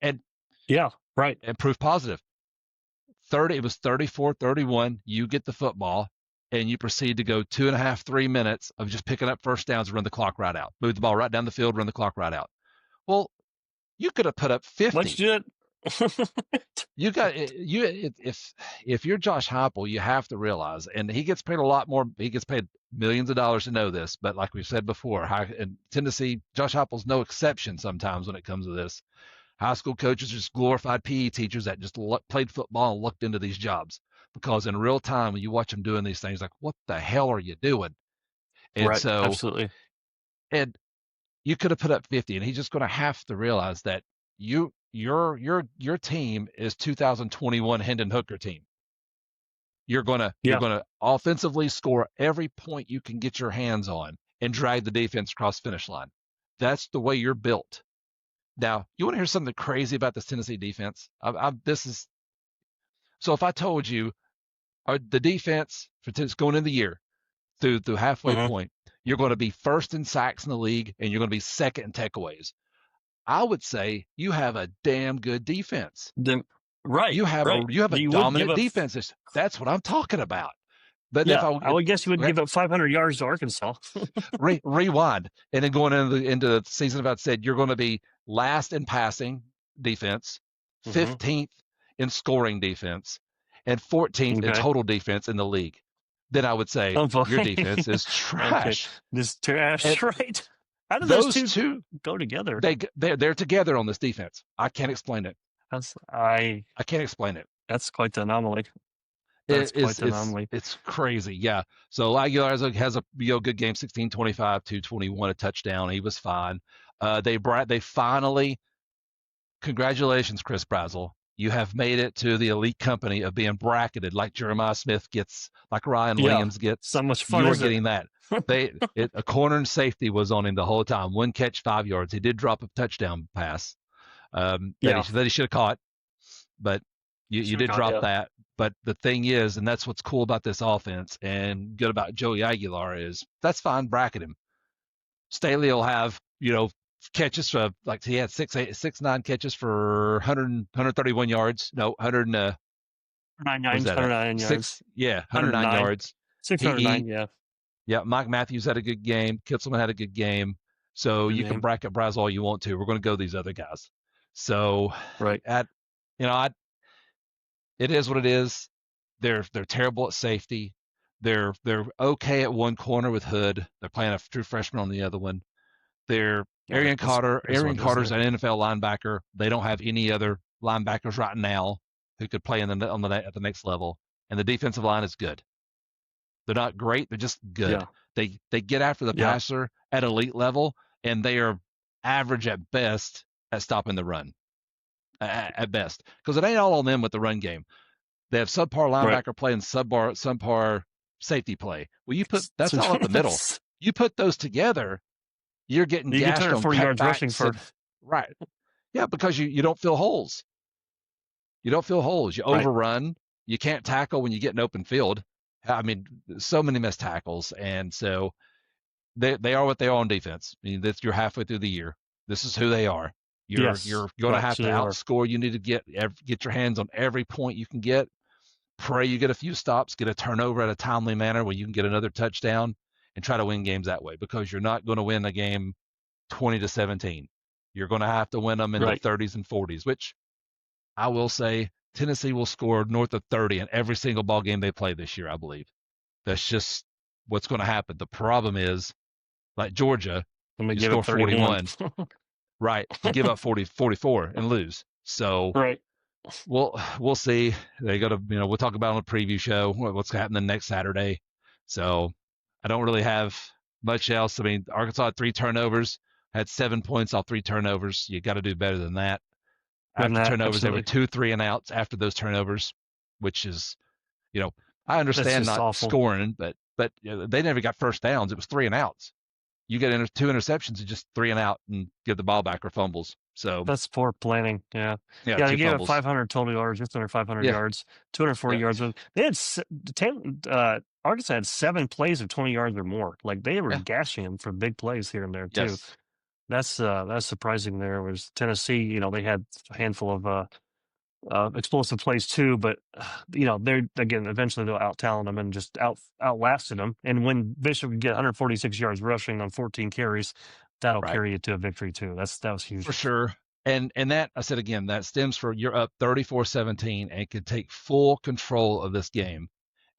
A: And
B: yeah, right.
A: And proof positive. It was 34-31. You get the football, and you proceed to go 2.5, 3 minutes of just picking up first downs and run the clock right out. Move the ball right down the field, run the clock right out. Well, you could have put up 50.
B: Let's do it.
A: You got if you're Josh Heupel, you have to realize, and he gets paid a lot more. He gets paid millions of dollars to know this, but like we said before, in Tennessee, Josh Heupel's no exception sometimes when it comes to this. High school coaches are just glorified PE teachers that just played football and looked into these jobs. Because in real time, when you watch them doing these things, like, what the hell are you doing? And
B: right, absolutely.
A: And you could have put up 50, and he's just going to have to realize that your team is 2021 Hendon Hooker team. You're gonna offensively score every point you can get your hands on and drag the defense across the finish line. That's the way you're built. Now, you want to hear something crazy about this Tennessee defense? So if I told you the defense for going into the year through halfway point, you're going to be first in sacks in the league and you're going to be second in takeaways. I would say you have a damn good defense.
B: Right,
A: You have
B: right.
A: a
B: You would give
A: dominant
B: up.
A: defense. That's what I'm talking about. But
B: Yeah, I would guess you would
A: okay,
B: give up 500 yards to Arkansas.
A: rewind, and then going into the season, about said you're going to be last in passing defense,
B: Hmm.
A: 15th in scoring defense, and 14th in
B: Okay.
A: total defense in the league. Then I would say
B: Oh boy.
A: your defense is
B: Okay.
A: trash.
B: This trash,
A: And
B: right? How do those
A: those
B: two
A: two,
B: go together?
A: they're together on this defense. I can't explain it.
B: That's
A: I can't explain it.
B: That's quite the anomaly. That's quite the anomaly.
A: It's crazy. Yeah. So Aguilar has a good game, 16, 25, 221, a touchdown. He was fine. They finally, congratulations, Chris Brazel. You have made it to the elite company of being bracketed like Jeremiah Smith gets, like Ryan
B: Yeah.
A: Williams gets.
B: So much fun.
A: You're getting that. A corner and safety was on him the whole time. 1 catch, 5 yards. He did drop a touchdown pass
B: Yeah.
A: that he should have caught, but you did drop that. But the thing is, and that's what's cool about this offense and good about Joey Aguilar is that's fine, bracket him. Staley will have, catches for, like, he had 9 catches for 131 yards. No, 100
B: 9
A: what was
B: yards,
A: that
B: 109 yards.
A: 109 yards.
B: 609, yeah.
A: Yeah, Mike Matthews had a good game. Kitselman had a good game. So
B: Good
A: you
B: game.
A: can bracket Brazel all you want to. We're going to go these other guys. So
B: Right.
A: it is what it is. They're terrible at safety. They're okay at one corner with Hood. They're playing a true freshman on the other one. Arian Carter's an NFL linebacker. They don't have any other linebackers right now who could play at the next level. And the defensive line is good. They're not great. They're just good.
B: Yeah.
A: They get after the passer at elite level, and they are average at best at stopping the run. At best, because it ain't all on them with the run game. They have subpar linebacker play and subpar safety play. Well, that's all up the middle. You put those together, you're getting gashed on
B: 40 yards rushing for
A: right. Yeah, because you don't fill holes. You don't fill holes. You overrun. You can't tackle when you get an open field. I mean, so many missed tackles, and so they are what they are on defense. I mean, you're halfway through the year. This is who they are. You're going to have to outscore. You need to get your hands on every point you can get. Pray you get a few stops, get a turnover at a timely manner where you can get another touchdown, and try to win games that way, because you're not going to win a game 20-17. You're going to have to win them in the 30s and 40s, which I will say Tennessee will score north of 30 in every single ball game they play this year, I believe. That's just what's going to happen. The problem is, like Georgia, you score 41. Right. You give up 44 and lose. So we'll see. They got to, we'll talk about on the preview show what's happening next Saturday. So I don't really have much else. I mean, Arkansas had 3 turnovers, had 7 points off 3 turnovers. You got to do better than that. After turnovers, they were 2 3 and outs after those turnovers, which is, I understand not awful. Scoring, but they never got first downs. It was 3 and outs. You get 2 interceptions and just 3 and out and give the ball back or fumbles. So
B: that's poor planning. Yeah. They gave up 500 total yards, just under 500 yards, 240 yards. They had Arkansas had 7 plays of 20 yards or more. Like, they were gashing them for big plays here and there too.
A: Yes.
B: That's surprising. There was Tennessee. They had a handful of explosive plays too, but they're, again, eventually they'll out-talent them and just outlasted them. And when Bishop could get 146 yards rushing on 14 carries, that'll carry you to a victory too. That was huge
A: for sure. And that, I said again, that stems from you're up 34-17 and can take full control of this game,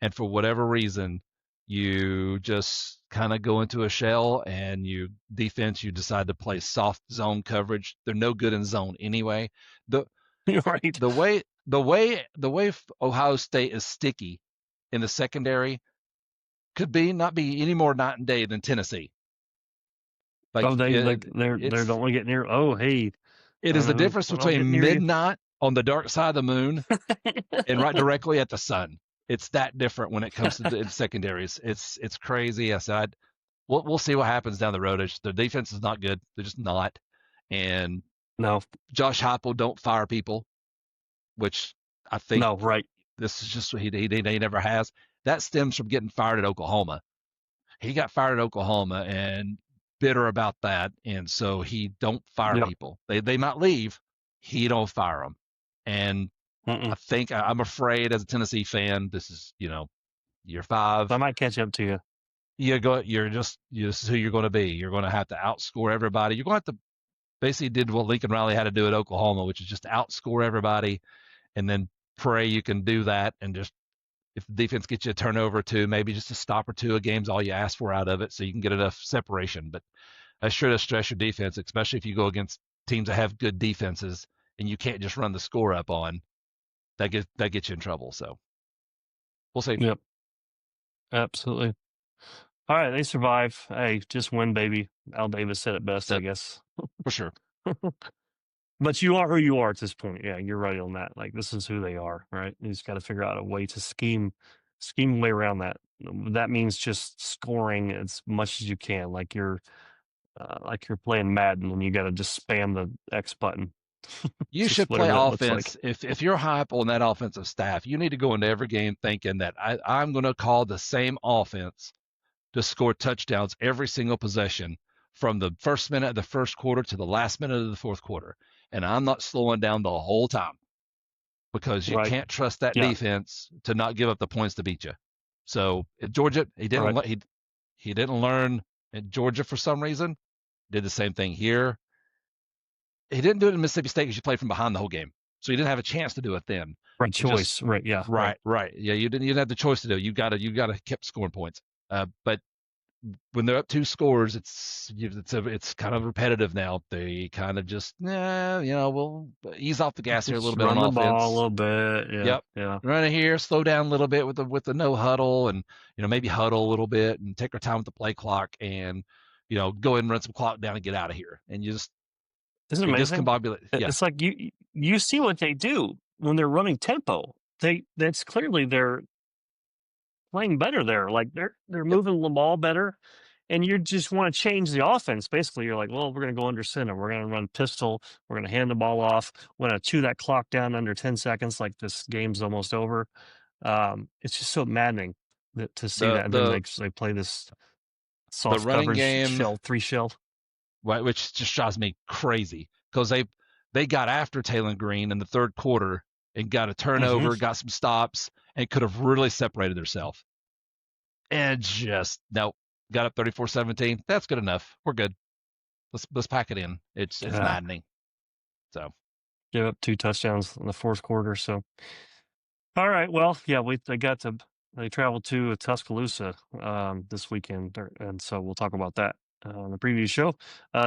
A: and for whatever reason you just kind of go into a shell, and you decide to play soft zone coverage. They're no good in zone anyway. The way Ohio State is sticky in the secondary could not be any more night and day than Tennessee.
B: They don't want to get near.
A: It is the difference between midnight on the dark side of the moon and right directly at the sun. It's that different when it comes to the secondaries. It's crazy. I said, we'll see what happens down the road. The defense is not good. They're just not. And
B: no,
A: Josh Heupel don't fire people, which I think this is just what he never has. That stems from getting fired at Oklahoma. He got fired at Oklahoma and bitter about that, and so he don't fire people. They might leave, he don't fire them. And
B: Mm-mm.
A: I'm afraid as a Tennessee fan, this is, year 5.
B: I might catch up to you.
A: This is who you're going to be. You're going to have to outscore everybody. You're going to have to basically did what Lincoln Riley had to do at Oklahoma, which is just outscore everybody and then pray you can do that. And just if the defense gets you a turnover or two, maybe just a stop or two a game's all you ask for out of it, so you can get enough separation. But that sure does stress your defense, especially if you go against teams that have good defenses and you can't just run the score up on. That gets you in trouble. So we'll see.
B: Yep, absolutely. All right, they survive. Hey, just win, baby. Al Davis said it best, I guess.
A: For sure.
B: But you are who you are at this point. Yeah, you're right on that. Like, this is who they are, right? You just got to figure out a way to scheme a way around that. That means just scoring as much as you can, like you're playing Madden and you got to just spam the X button.
A: You should play offense. If you're high up on that offensive staff, you need to go into every game thinking that I'm going to call the same offense to score touchdowns every single possession from the first minute of the first quarter to the last minute of the fourth quarter. And I'm not slowing down the whole time because you can't trust that defense to not give up the points to beat you. So at Georgia, he didn't learn in Georgia for some reason. Did the same thing here. He didn't do it in Mississippi State because you played from behind the whole game, so you didn't have a chance to do it then.
B: Right choice, right? Yeah,
A: right. Yeah, you didn't have the choice to do it. You got to keep scoring points. But when they're up 2 scores, it's kind of repetitive now. They kind of just we'll ease off the gas here a little bit on offense.
B: Run the ball a little bit. Yeah,
A: yep.
B: Yeah.
A: Run it here, slow down a little bit with the no huddle, and maybe huddle a little bit and take our time with the play clock, and go ahead and run some clock down and get out of here. And you just
B: isn't it amazing? It's like you see what they do when they're running tempo. That's clearly they're playing better there. Like they're moving the ball better, and you just want to change the offense. Basically, you're like, well, we're going to go under center. We're going to run pistol. We're going to hand the ball off. We're going to chew that clock down under 10 seconds. Like this game's almost over. It's just so maddening to see that. And then they play this soft coverage shell, 3 shell.
A: Which just drives me crazy because they got after Taylor Green in the third quarter and got a turnover, got some stops, and could have really separated themselves. And just got up 34-17. That's good enough. We're good. Let's pack it in. It's maddening. So
B: give up 2 touchdowns in the fourth quarter. So all right, well, yeah, they traveled to Tuscaloosa this weekend, and so we'll talk about that on the previous show.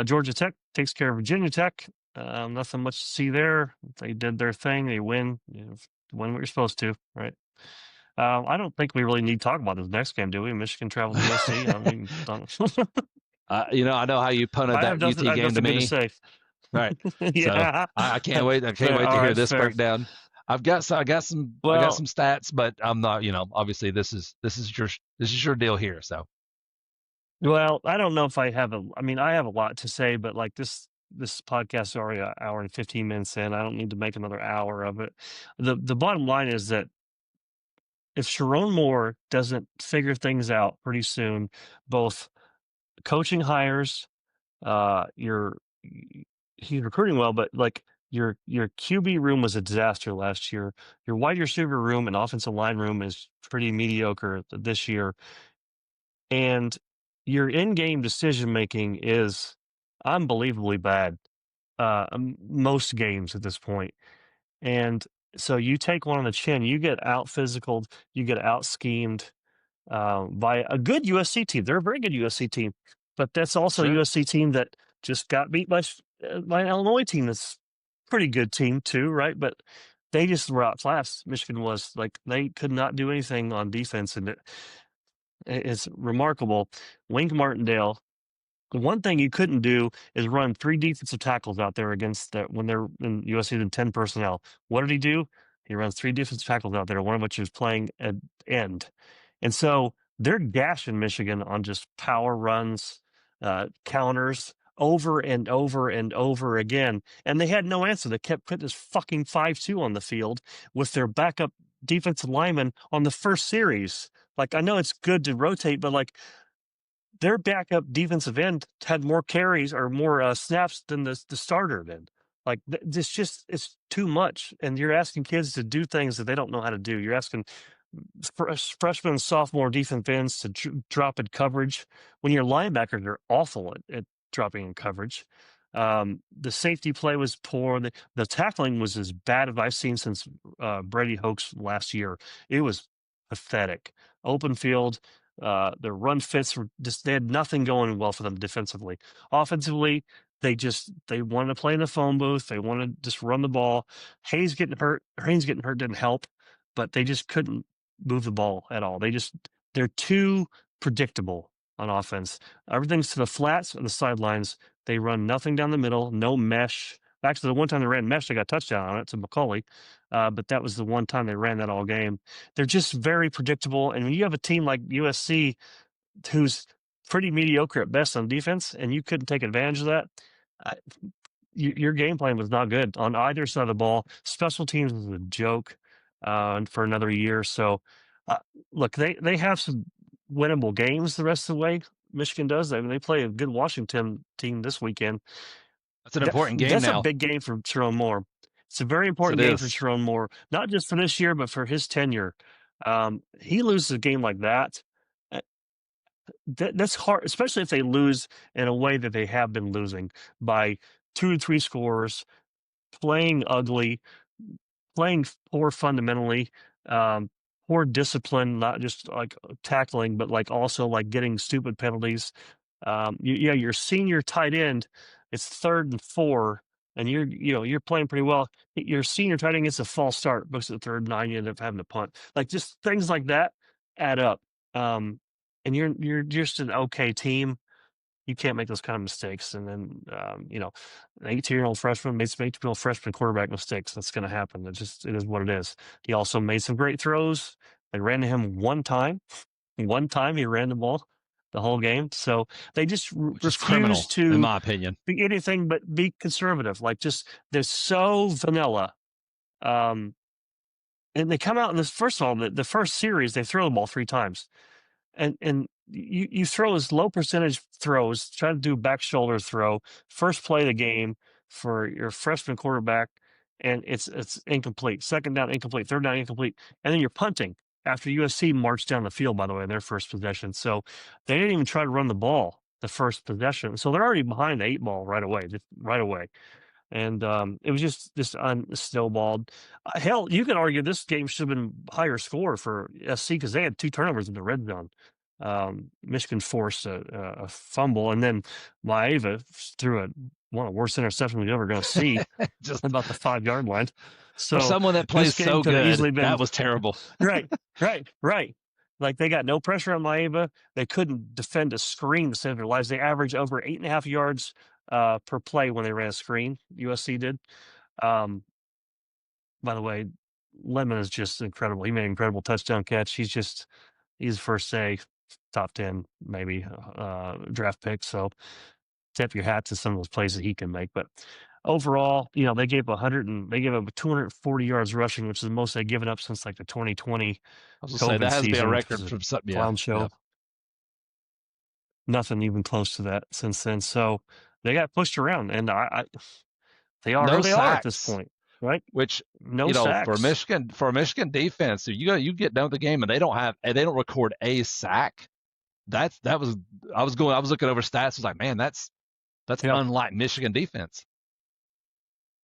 B: Georgia Tech takes care of Virginia Tech. Nothing much to see there. They did their thing. They win. Win what you're supposed to, right? I don't think we really need to talk about this next game, do we? Michigan traveled to USC.
A: I know how you punted that UT game to me. Right.
B: Yeah.
A: So I can't wait. I can't wait to hear this breakdown. I got some stats, but I'm not. Obviously this is your deal here. So.
B: Well, I don't know if I have I have a lot to say, but like this podcast is already an hour and 15 minutes in. I don't need to make another hour of it. The bottom line is that if Sharon Moore doesn't figure things out pretty soon, both coaching hires, he's recruiting well, but like your QB room was a disaster last year. Your wide receiver room and offensive line room is pretty mediocre this year. And your in-game decision-making is unbelievably bad most games at this point. And so you take one on the chin, you get out-physicaled, you get out-schemed by a good USC team. They're a very good USC team, but that's also a USC team that just got beat by an Illinois team that's a pretty good team too, right? But they just were outclassed. Michigan was like, they could not do anything on defense, and it's remarkable. Wink Martindale, the one thing you couldn't do is run 3 defensive tackles out there against when they're in USC in 10 personnel. What did he do? He runs 3 defensive tackles out there, one of which is playing at end. And so they're gashing Michigan on just power runs, counters over and over and over again. And they had no answer. They kept putting this fucking 5-2 on the field with their backup defensive lineman on the first series. Like, I know it's good to rotate, but like their backup defensive end had more carries or more snaps than the starter did. Like it's too much, and you're asking kids to do things that they don't know how to do. You're asking freshman and sophomore defensive ends to drop in coverage when your linebackers are awful at dropping in coverage. The safety play was poor. The tackling was as bad as I've seen since Brady Hoke's last year. It was pathetic. Open field. Their run fits were just, they had nothing going well for them defensively. Offensively, they wanted to play in the phone booth. They wanted to just run the ball. Haynes getting hurt didn't help, but they just couldn't move the ball at all. They're too predictable on offense. Everything's to the flats and the sidelines. They run nothing down the middle, no mesh. Actually, the one time they ran mesh, they got a touchdown on it to McCauley. But that was the one time they ran that all game. They're just very predictable. And when you have a team like USC who's pretty mediocre at best on defense, and you couldn't take advantage of that, your game plan was not good on either side of the ball. Special teams was a joke for another year. So, look, they have some winnable games the rest of the way. Michigan does. I mean, they play a good Washington team this weekend.
A: That's an important game
B: That's
A: now.
B: a big game for Sharon Moore. It's a very
A: Yes,
B: important
A: it
B: game for
A: is.
B: Sharon Moore, not just for this year, but for his tenure. He loses a game like that. That's hard, especially if they lose in a way that they have been losing by 2 to 3 scores, playing ugly, playing poor fundamentally, poor discipline, not just like tackling, but like also like getting stupid penalties. Your senior tight end, it's 3rd and 4, and you're playing pretty well. Your senior tight end gets a false start, books at 3rd and 9, you end up having to punt. Like just things like that add up. And you're just an okay team. You can't make those kind of mistakes. And then, an 18-year-old freshman made some 18-year-old freshman quarterback mistakes. That's going to happen. It is what it is. He also made some great throws. They ran to him one time. One time he ran the ball the whole game. So they just
A: Which is criminal,
B: refuse to,
A: in my opinion,
B: be anything but be conservative. Like they're so vanilla. And they come out in this, first of all, the first series, they throw the ball 3 times. And you throw as low percentage throws, try to do back shoulder throw, first play of the game for your freshman quarterback, and it's incomplete. Second down, incomplete. Third down, incomplete. And then you're punting after USC marched down the field, by the way, in their first possession. So they didn't even try to run the ball the first possession. So they're already behind the 8 ball right away, And it was just snowballed. Hell, you could argue this game should have been higher score for SC because they had 2 turnovers in the red zone. Michigan forced a fumble, and then Maeva threw one of the worst interceptions we're ever going to see,
A: just
B: about the 5-yard line. So
A: for someone that plays so good, that was terrible.
B: Right. Like they got no pressure on Maeva. They couldn't defend a screen to save their lives. They averaged over 8.5 yards per play when they ran a screen. USC did. By the way, Lemon is just incredible. He made an incredible touchdown catch. He's first say top 10 maybe draft pick. So tip your hat to some of those plays that he can make. But overall, they gave up 240 yards rushing, which is the most they've given up since like the 2020
A: I was
B: COVID
A: gonna say that has to be a
B: season,
A: record
B: which
A: from
B: was
A: something.
B: clown show.
A: Yeah.
B: Nothing even close to that since then. So they got pushed around, and they are
A: No
B: who they are at this
A: sacks.
B: point, right?
A: Which
B: No sacks.
A: for Michigan defense, if you get done with the game and they don't record a sack, I was looking over stats. I was like, man, that's
B: Yep.
A: unlike Michigan defense.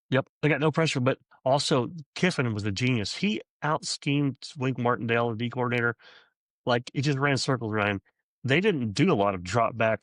B: Yep, they got no pressure, but also Kiffin was a genius. He out-schemed Wink Martindale, the D coordinator. Like, he just ran circles around him. They didn't do a lot of drop back,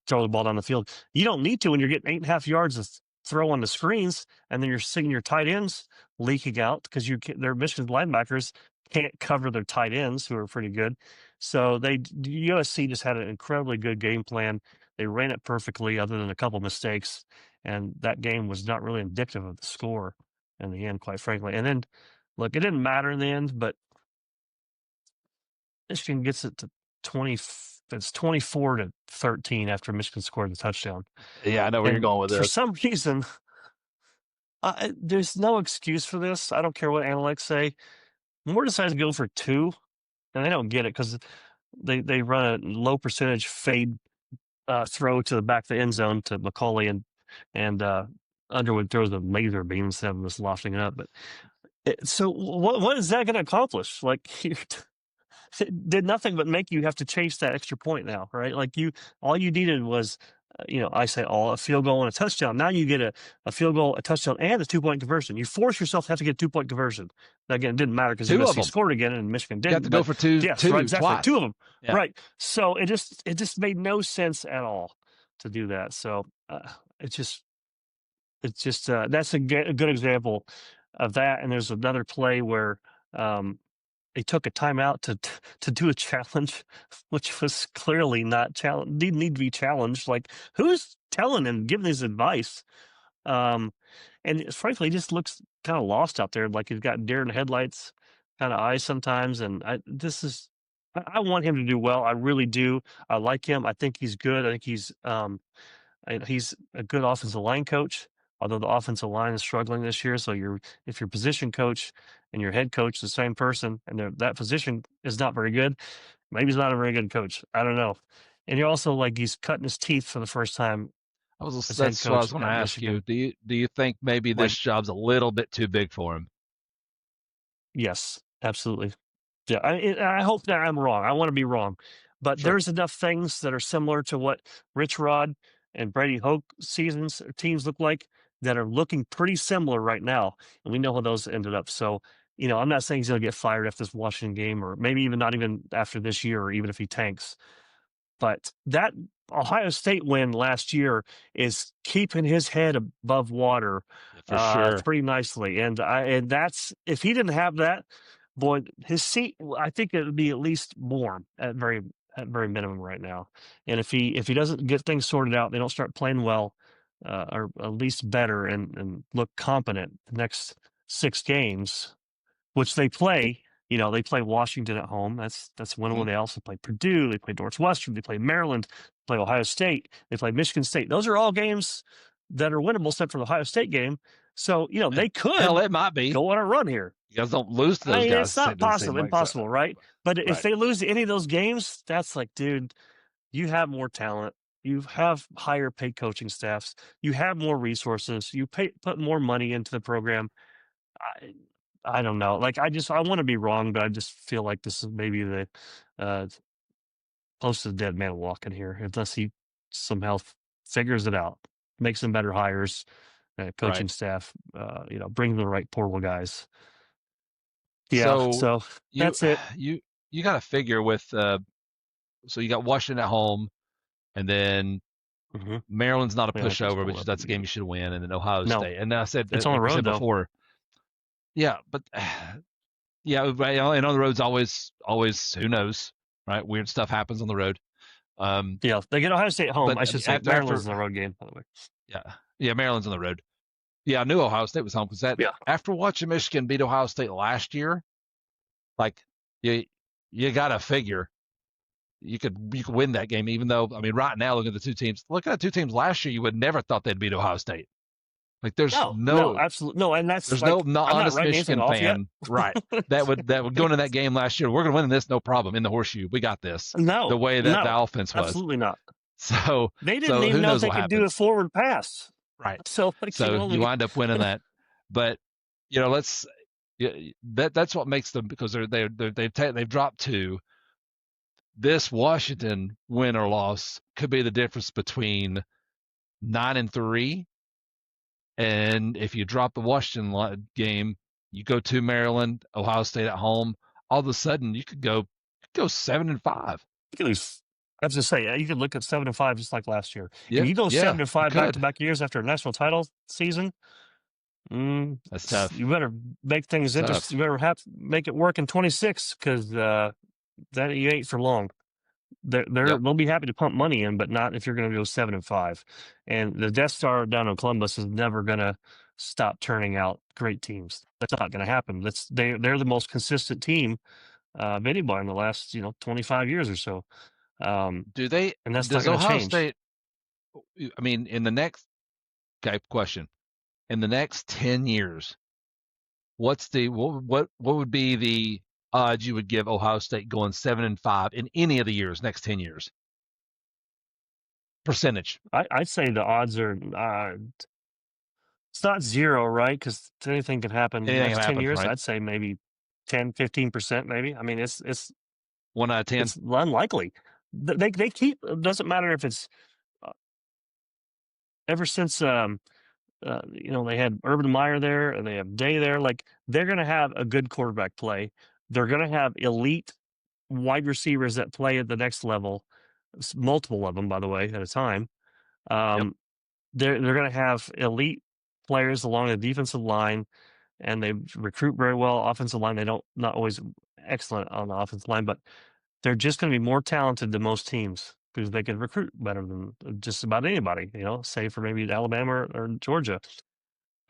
B: throw the ball down the field. You don't need to when you're getting 8.5 yards to throw on the screens, and then you're seeing your tight ends leaking out because their Michigan linebackers can't cover their tight ends, who are pretty good. So USC just had an incredibly good game plan. They ran it perfectly, other than a couple mistakes, and that game was not really indicative of the score in the end, quite frankly. And then, look, it didn't matter in the end, but Michigan gets it to 20. It's 24-13 after Michigan scored the touchdown.
A: Yeah, I know where you're going with this.
B: For some reason, there's no excuse for this. I don't care what analytics say. Moore decides to go for 2, and they don't get it because they run a low percentage fade throw to the back of the end zone to McCauley and Underwood throws a laser beam instead of just lofting it up. But so what is that going to accomplish? Like, it did nothing but make you have to chase that extra point now, right? Like all you needed was, I say a field goal and a touchdown. Now you get a field goal, a touchdown, and a 2-point conversion. You force yourself to have to get a 2-point conversion. Now, again, it didn't matter because
A: Two of
B: USC
A: them.
B: scored again and Michigan
A: You have
B: didn't.
A: to go for two.
B: Yes,
A: two
B: right, exactly.
A: twice.
B: 2 of them.
A: Yeah.
B: Right. So it just made no sense at all to do that. So it's just that's a good example of that. And there's another play where they took a timeout to do a challenge, which was clearly not didn't need to be challenged. Like, who's telling him, giving his advice? And frankly, he just looks kind of lost out there, like he's got deer in the headlights kind of eyes sometimes. And I want him to do well. I really do. I like him. I think he's good. I think he's a good offensive line coach, although the offensive line is struggling this year. So if your position coach and your head coach the same person, and that position is not very good, maybe he's not a very good coach. I don't know. And you're also like, he's cutting his teeth for the first time.
A: That's what I was going to ask you. Do you think maybe this job's a little bit too big for him?
B: Yes, absolutely. Yeah, I hope that I'm wrong. I want to be wrong, but there's enough things that are similar to what Rich Rod and Brady Hoke teams look like that are looking pretty similar right now, and we know how those ended up. So, I'm not saying he's going to get fired after this Washington game, or maybe even not even after this year, or even if he tanks. But that Ohio State win last year is keeping his head above water
A: for sure,
B: pretty nicely. And that's, if he didn't have that, boy, his seat, I think it would be at least warm at very minimum right now. And if he doesn't get things sorted out, they don't start playing well, or at least better and look competent the next 6 games, which they play. They play Washington at home. That's winnable.
A: Mm-hmm.
B: They also play Purdue. They play Northwestern. They play Maryland. They play Ohio State. They play Michigan State. Those are all games that are winnable, except for the Ohio State game. So, they could
A: it might be.
B: go on a run here.
A: You guys don't lose to those guys.
B: It's not impossible, right? But if they lose any of those games, that's like, dude, you have more talent. You have higher paid coaching staffs. You have more resources. You put more money into the program. I don't know. Like, I want to be wrong, but I just feel like this is maybe the close to the dead man walking here, unless he somehow figures it out, makes some better hires, coaching staff, bring the right portal guys. Yeah, so that's it.
A: You got to figure with so you got Washington at home, and then Maryland's not a pushover, which that's a game you should win, and then Ohio State. And I said
B: it's on the road
A: before. Yeah, but right, and on the road's always who knows, right? Weird stuff happens on the road.
B: Yeah, they get Ohio State home. I should say Maryland's the road game, by the way.
A: Yeah, Maryland's on the road. Yeah, I knew Ohio State was home because after watching Michigan beat Ohio State last year, like you got to figure you could win that game. Even though, I mean, right now, look at the two teams last year, you would never thought they'd beat Ohio State. Like there's no
B: absolutely no, and that's
A: there's like, no honest Michigan fan, right? that would go into that game last year. We're gonna win this, no problem, in the horseshoe. We got this.
B: No,
A: the way that the offense was,
B: absolutely not.
A: So
B: they didn't even know if they could do a forward pass,
A: right?
B: So
A: you wind up winning that, but that's what makes them, because they've dropped 2. This Washington win or loss could be the difference between 9-3. And if you drop the Washington game, you go to Maryland, Ohio State at home, all of a sudden you could go 7-5.
B: You could lose. I was just saying, you could look at 7-5 just like last year.
A: Yeah,
B: if you go 7-5 back-to-back years after a national title season,
A: that's tough.
B: You better make things interesting. You better make it work in 26, because that you ain't for long. They'll be happy to pump money in, but not if you're going to go 7-5. And the Death Star down in Columbus is never going to stop turning out great teams. That's not going to happen. They're the most consistent team of anybody in the last 25 years or so.
A: Do they?
B: And that's
A: does
B: not going to
A: Ohio
B: change.
A: State? I mean, in the next question, in the next 10 years, what would be the odds you would give Ohio State going 7-5 in any of the years, next 10 years? Percentage.
B: I'd say the odds are It's not zero, right? Because anything can happen.
A: Anything
B: Next
A: can
B: 10
A: happen,
B: years,
A: right?
B: I'd say maybe 10, 15%, maybe. I mean,
A: One out of 10.
B: it's unlikely. They keep. It doesn't matter if it's uh, ever since they had Urban Meyer there and they have Day there. Like they're going to have a good quarterback play. They're going to have elite wide receivers that play at the next level, multiple of them, by the way, at a time.
A: Yep.
B: Um, they're going to have elite players along the defensive line, and they recruit very well. Offensive line, they don't not always excellent on the offensive line, but they're just going to be more talented than most teams because they can recruit better than just about anybody. Save for maybe Alabama or Georgia.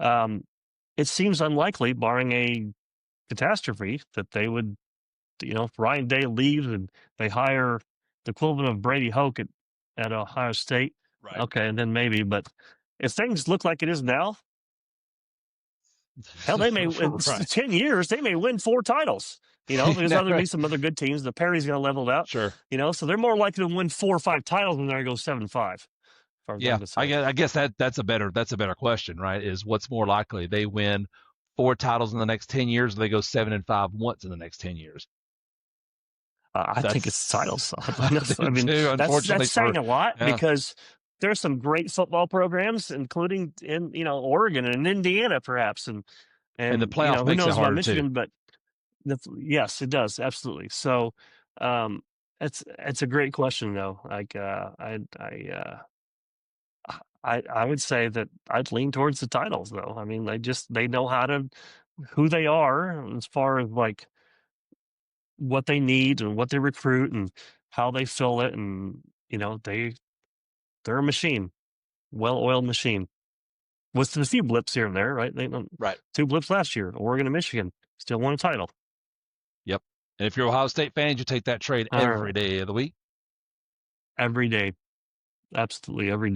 B: Um, it seems unlikely, barring a catastrophe, that they would. Ryan Day leaves and they hire the equivalent of Brady Hoke at Ohio State.
A: Right.
B: Okay, and then maybe, but if things look like it is now, hell, they may in
A: Right.
B: 10 years they may win 4 titles. Because there'll be some other good teams. The Perry's going to level it out.
A: Sure.
B: So they're more likely to win 4 or 5 titles than they're going to go 7-5.
A: Yeah, I guess that's a better question, right? Is what's more likely they win 4 titles in the next 10 years, or they go 7-5 once in the next 10 years?
B: I think it's titles.
A: I mean,
B: that's saying a lot
A: yeah.
B: because there's some great football programs, including in Oregon and Indiana, perhaps, and
A: the playoff
B: who
A: makes
B: knows
A: it harder
B: about Michigan,
A: too.
B: but yes, it does absolutely. So, it's a great question though. Like, I would say that I'd lean towards the titles though. I mean, they know who they are as far as like what they need and what they recruit and how they fill it, and they're a machine, well-oiled machine with a few blips here and there, right?
A: Right.
B: 2 blips last year. Oregon and Michigan still won a title.
A: Yep. And if you're Ohio State fans, you take that trade every day of the week.
B: Every day, absolutely every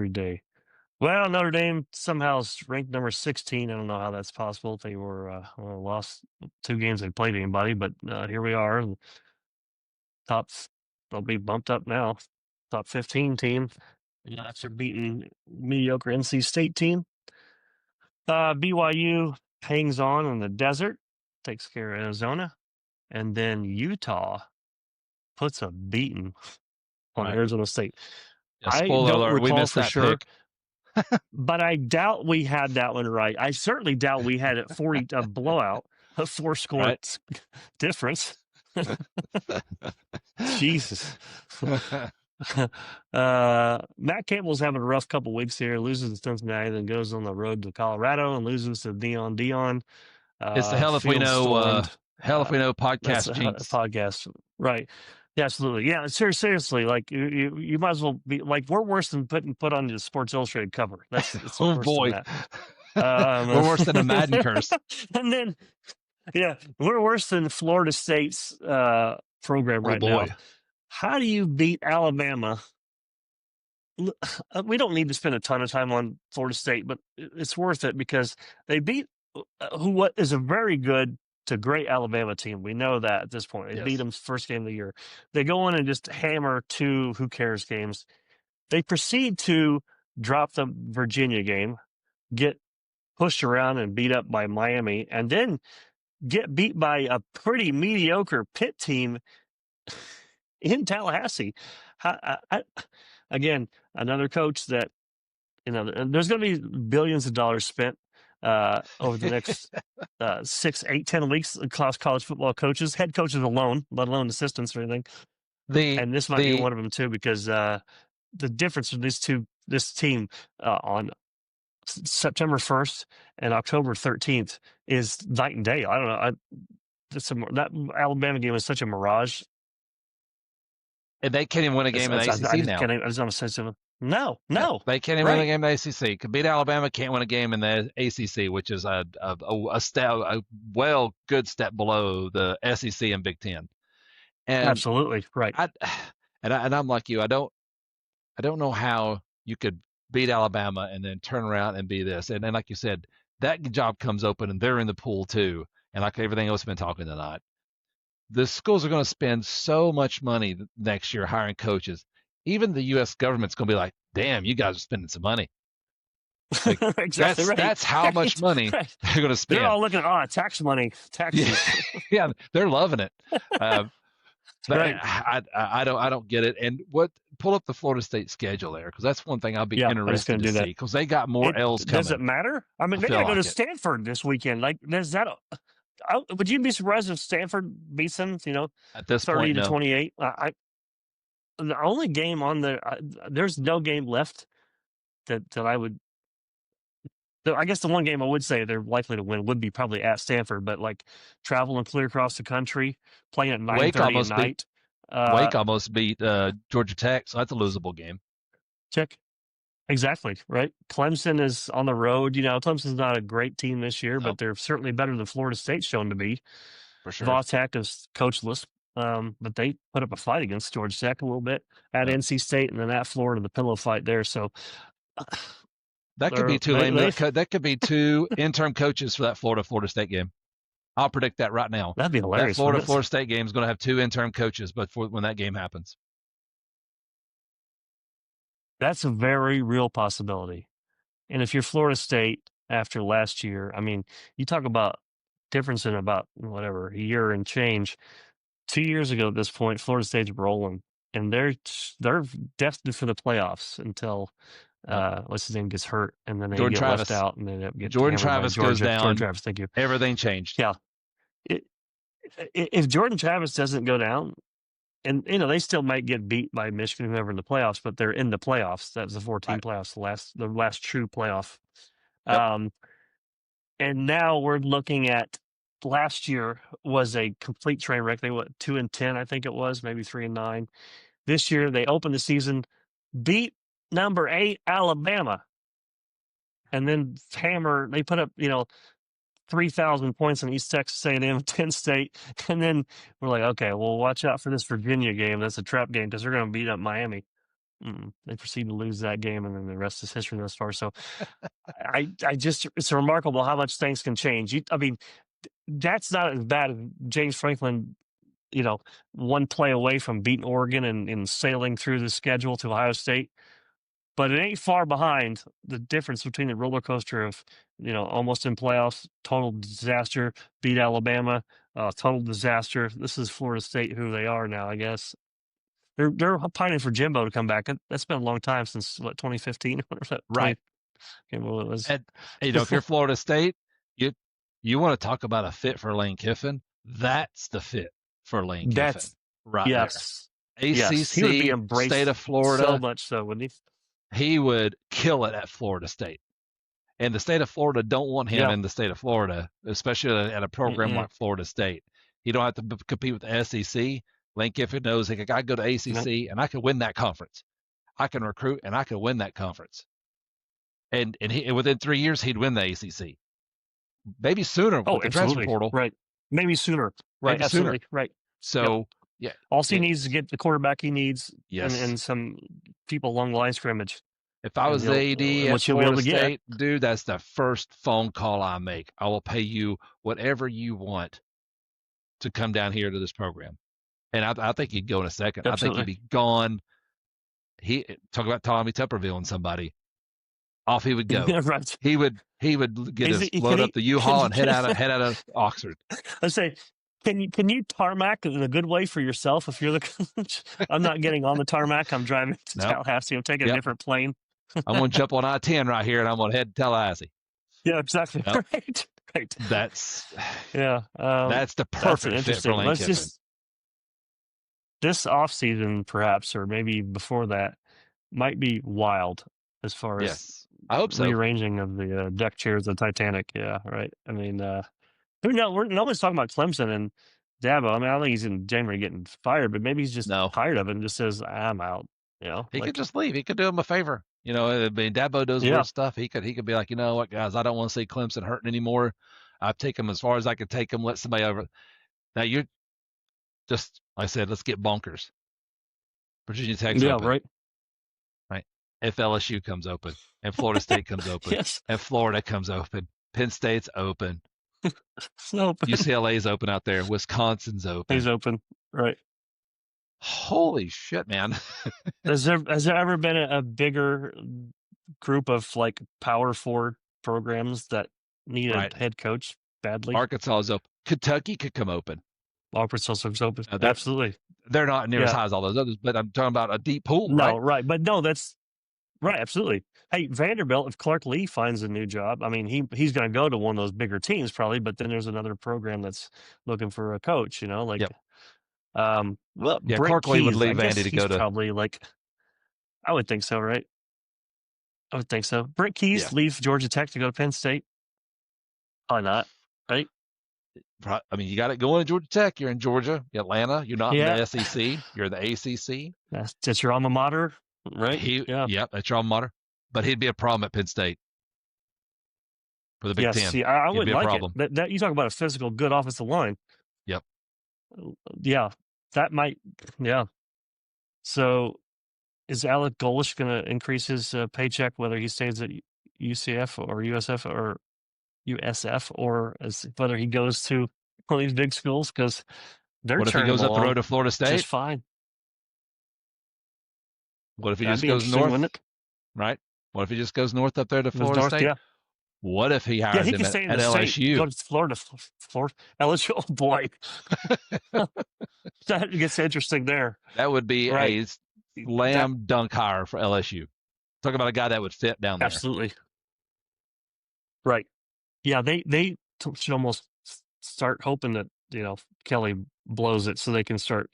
B: day. Well, Notre Dame somehow is ranked number 16. I don't know how that's possible. They were lost 2 games they played anybody, but here we are. Top, they'll be bumped up now. Top 15 team after beating mediocre NC State team. BYU hangs on in the desert, takes care of Arizona, and then Utah puts a beating on Arizona State.
A: Yeah, spoiler alert, we missed that
B: sure,
A: pick.
B: but I doubt we had that one right. I certainly doubt we had it 40 a blowout, a 4-score difference. Jesus. Matt Campbell's having a rough couple weeks here. Loses to Cincinnati, then goes on the road to Colorado and loses to Dion.
A: It's the hell if we know. Hell if we know podcast jinx.
B: Podcast, right? Yeah, absolutely. Yeah, seriously. Like you might as well be like we're worse than put on the Sports Illustrated cover. It's
A: oh boy, we're worse than a Madden curse.
B: And then, yeah, we're worse than Florida State's program right now. How do you beat Alabama? We don't need to spend a ton of time on Florida State, but it's worth it because they beat what is a very good to great Alabama team. We know that at this point. They beat them first game of the year. They go in and just hammer 2 who cares games. They proceed to drop the Virginia game, get pushed around and beat up by Miami, and then get beat by a pretty mediocre Pitt team in Tallahassee. Again, another coach that, there's going to be billions of dollars spent over the next 6, 8, 10 weeks across college football coaches, head coaches alone, let alone assistants or anything. And this might be one of them too, because the difference in this team on September 1st and October 13th is night and day. I don't know. That Alabama game is such a mirage.
A: And they can't even win a game in the ACC now.
B: I just don't sense of No.
A: They can't even win a game in the ACC. Could beat Alabama, can't win a game in the ACC, which is a good step below the SEC and Big Ten. And
B: absolutely right.
A: I'm like you. I don't know how you could beat Alabama and then turn around and be this. And then, like you said, that job comes open and they're in the pool too. And like everything else we've been talking tonight, the schools are going to spend so much money next year hiring coaches. Even the U.S. government's going to be like, damn, you guys are spending some money. Like,
B: Exactly right.
A: that's how much money
B: Right.
A: they're going to spend.
B: They're all looking at tax money, taxes.
A: Yeah, they're loving it. But
B: Right.
A: I don't get it. And pull up the Florida State schedule there, because that's one thing I'll be
B: Yeah, I'm just
A: interested
B: gonna
A: to
B: do that.
A: see, because they got more L's
B: Does it
A: coming.
B: matter? I mean,
A: I
B: they
A: feel
B: gotta go to
A: like it.
B: Stanford this weekend. Like, there's that. Would you be surprised if Stanford beats them?
A: At this
B: 30
A: point,
B: to
A: no.
B: 28. The only game on there's no game left that I would. I guess the one game I would say they're likely to win would be probably at Stanford, but like traveling clear across the country, playing at 9:30 at night.
A: Wake almost beat Georgia Tech, so that's a losable game.
B: Check. Exactly, right? Clemson is on the road. Clemson's not a great team this year, but they're certainly better than Florida State's shown to be.
A: For sure.
B: Vautech is coachless, but they put up a fight against Georgia Tech a little bit at NC State, and then at Florida, the pillow fight there. So
A: that could be two that could be two interim coaches for that Florida State game. I'll predict that right now.
B: That'd be hilarious.
A: That Florida State game is going to have two interim coaches, but when that game happens.
B: That's a very real possibility. And if you're Florida State after last year, I mean, you talk about difference in about whatever a year and change. 2 years ago at this point, Florida State's rolling, and they're destined for the playoffs until what's his name gets hurt, and then they
A: Jordan
B: get
A: Travis.
B: left out, and then get
A: Jordan Travis goes down.
B: Jordan Travis, thank you.
A: Everything changed.
B: Yeah. If Jordan Travis doesn't go down, and they still might get beat by Michigan, whoever in the playoffs, but they're in the playoffs. That was the 14 playoffs, the last true playoff.
A: Yep.
B: And now we're looking at last year was a complete train wreck. They went 2-10, I think it was, maybe 3-9. This year they opened the season, beat number 8 Alabama, and then they put up 3,000 points on East Texas A&M, 10 State, and then we're like, okay, well, watch out for this Virginia game. That's a trap game because they're going to beat up Miami. They proceed to lose that game, and then the rest is history thus far. So, it's remarkable how much things can change. I mean, that's not as bad as James Franklin, one play away from beating Oregon and sailing through the schedule to Ohio State. But it ain't far behind the difference between the roller coaster of, almost in playoffs, total disaster, beat Alabama, total disaster. This is Florida State, who they are now, I guess. They're pining for Jimbo to come back. That's been a long time since 2015,
A: right?
B: It was.
A: And, if you're Florida State, you want to talk about a fit for Lane Kiffin? That's the fit for Lane Kiffin. Right.
B: Yes.
A: There. ACC,
B: yes. He would be embraced
A: state of Florida,
B: so much so, wouldn't he?
A: He would kill it at Florida State. And the state of Florida don't want him in the state of Florida, especially at a program like Florida State. He don't have to compete with the SEC. Lane Kiffin knows I can go to ACC and I can win that conference. I can recruit and I can win that conference. And within 3 years, he'd win the ACC. Maybe sooner with the transfer portal.
B: Right. Maybe sooner. Right.
A: Maybe
B: absolutely.
A: Sooner.
B: Right.
A: So, yeah.
B: All he needs is to get the quarterback he needs
A: yes.
B: and some people along the line scrimmage.
A: If I was the AD at Florida State, dude, that's the first phone call I make. I will pay you whatever you want to come down here to this program. And I think he'd go in a second.
B: Absolutely.
A: I think he'd be gone. Talk about Tommy Tuberville and somebody. Off he would go.
B: Right.
A: He would load up the U-Haul and head out of Oxford.
B: I say, can you tarmac in a good way for yourself if you're the coach? I'm not getting on the tarmac. I'm driving to Tallahassee. I'm taking a different plane.
A: I'm going to jump on I-10 right here, and I'm going to head to Tallahassee.
B: Yeah, exactly. Yep. Right.
A: That's
B: the
A: perfect fit for Lane Kiffin.
B: This offseason, perhaps, or maybe before that, might be wild as far as
A: I hope so.
B: Rearranging of the deck chairs of the Titanic. Yeah, right. I mean, who knows? No one's talking about Clemson and Dabo. I mean, I don't think he's in January getting fired, but maybe he's just tired of it and just says, I'm out.
A: He could just leave. He could do him a favor. I mean, Dabo does weird stuff. He could be like, you know what, guys, I don't want to see Clemson hurting anymore. I've taken them as far as I could take them. Let somebody over. Now you're just, like I said, let's get bonkers. Virginia Tech's open. Right. If LSU comes open and Florida State comes open and Florida comes open, Penn State's open.
B: It's open.
A: UCLA's open out there. Wisconsin's open.
B: He's open. Right.
A: Holy shit, man.
B: Has there ever been a bigger group of like Power Four programs that need
A: Right.
B: a head coach badly.
A: Arkansas is open. Kentucky could come open.
B: Arkansas is open.
A: They're
B: Absolutely.
A: they're not near as
B: Yeah.
A: high as all those others, but I'm talking about a deep pool,
B: No,
A: right?
B: right. But no, that's right. Absolutely. Hey, Vanderbilt, if Clark Lee finds a new job, I mean, he's going to go to one of those bigger teams probably, but then there's another program that's looking for a coach, like,
A: Yep.
B: well,
A: Yeah,
B: Brent
A: Clark Lee would
B: Keyes, I
A: leave
B: guess
A: Vandy to
B: he's
A: go to.
B: probably like, I would think so, right? I would think so. Brent Keyes
A: Yeah.
B: leaves Georgia Tech to go to Penn State. Probably not, right?
A: I mean, you got it going in Georgia Tech. You're in Georgia, Atlanta. You're not in
B: Yeah.
A: the SEC. You're in the ACC.
B: That's your alma mater, right? Yeah.
A: Yep, that's your alma mater. But he'd be a problem at Penn State for the Big
B: Yes.
A: Ten.
B: See, I
A: He'd
B: wouldn't
A: be a
B: like
A: problem.
B: it. That you talk about a physical, good offensive line.
A: Yep.
B: Yeah, that might. Yeah. So, is Alec Golish going to increase his paycheck whether he stays at UCF or USF, or whether he goes to one of these big schools? Because they're
A: What if he
B: turning
A: goes up the
B: along
A: road to Florida State?
B: just fine.
A: What if he
B: That'd
A: just
B: be
A: goes
B: interesting,
A: north?
B: wouldn't it?
A: Right? What if he just goes north up there to
B: Goes
A: Florida
B: north,
A: State?
B: yeah.
A: What if he
B: Yeah,
A: hires
B: he
A: him
B: can stay in
A: at
B: the state.
A: LSU?
B: Go to Florida, LSU. Oh boy, that gets interesting there.
A: That would be
B: Right.
A: a slam dunk hire for LSU. Talk about a guy that would fit down there.
B: Absolutely. Right. Yeah, they should almost start hoping that Kelly blows it so they can start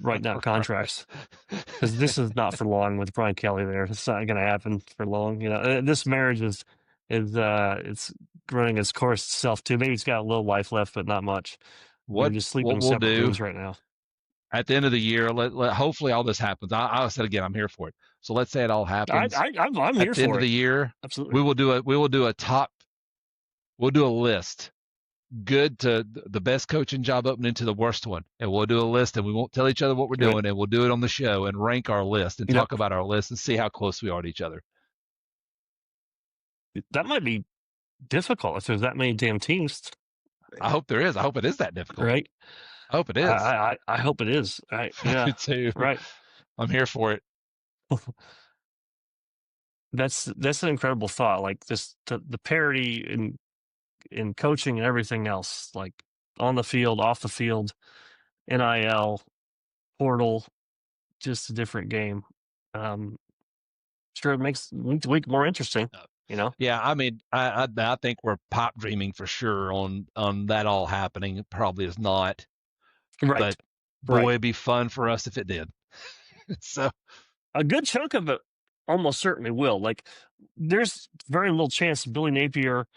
B: writing out contracts, because this is not for long with Brian Kelly there. It's not going to happen for long. This marriage is it's running its course itself too. Maybe it's got a little life left, but not much. They're just sleeping in
A: we'll
B: separate
A: do
B: rooms right now.
A: at the end of the year, hopefully all this happens. I said again, I'm here for it. So let's say it all happens.
B: I'm here for it.
A: At the end of the year,
B: absolutely,
A: we will do a top. We'll do a list, good to the best coaching job opening to the worst one, and we'll do a list, and we won't tell each other what we're doing, and we'll do it on the show and rank our list and talk about our list and see how close we are to each other.
B: That might be difficult if there's that many damn teams.
A: I hope there is. I hope it is that difficult.
B: Right.
A: I hope it is.
B: I hope it is. Right. Yeah.
A: Me too.
B: Right.
A: I'm here for it.
B: That's an incredible thought. Like the parity in coaching and everything else, like on the field, off the field, NIL, portal, just a different game. Sure, it makes the week more interesting.
A: Yeah, I mean, I think we're pipe dreaming for sure on that all happening. It probably is not.
B: Right.
A: But boy, it'd be fun for us if it did. So
B: a good chunk of it almost certainly will. Like, there's very little chance Billy Napier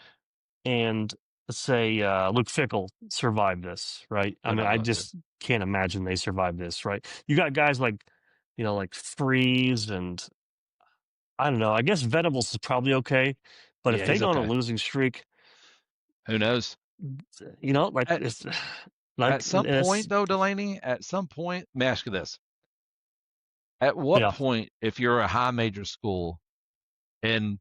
B: and, let's say, Luke Fickell survive this, right? I mean, I just can't imagine they survive this, right? You got guys like, like Freeze, and I don't know. I guess Venables is probably okay, but if they go on a losing streak,
A: who knows?
B: Like it's. Like,
A: at some point, though, Delaney, at some point, let me ask you this. At what point, if you're a high major school and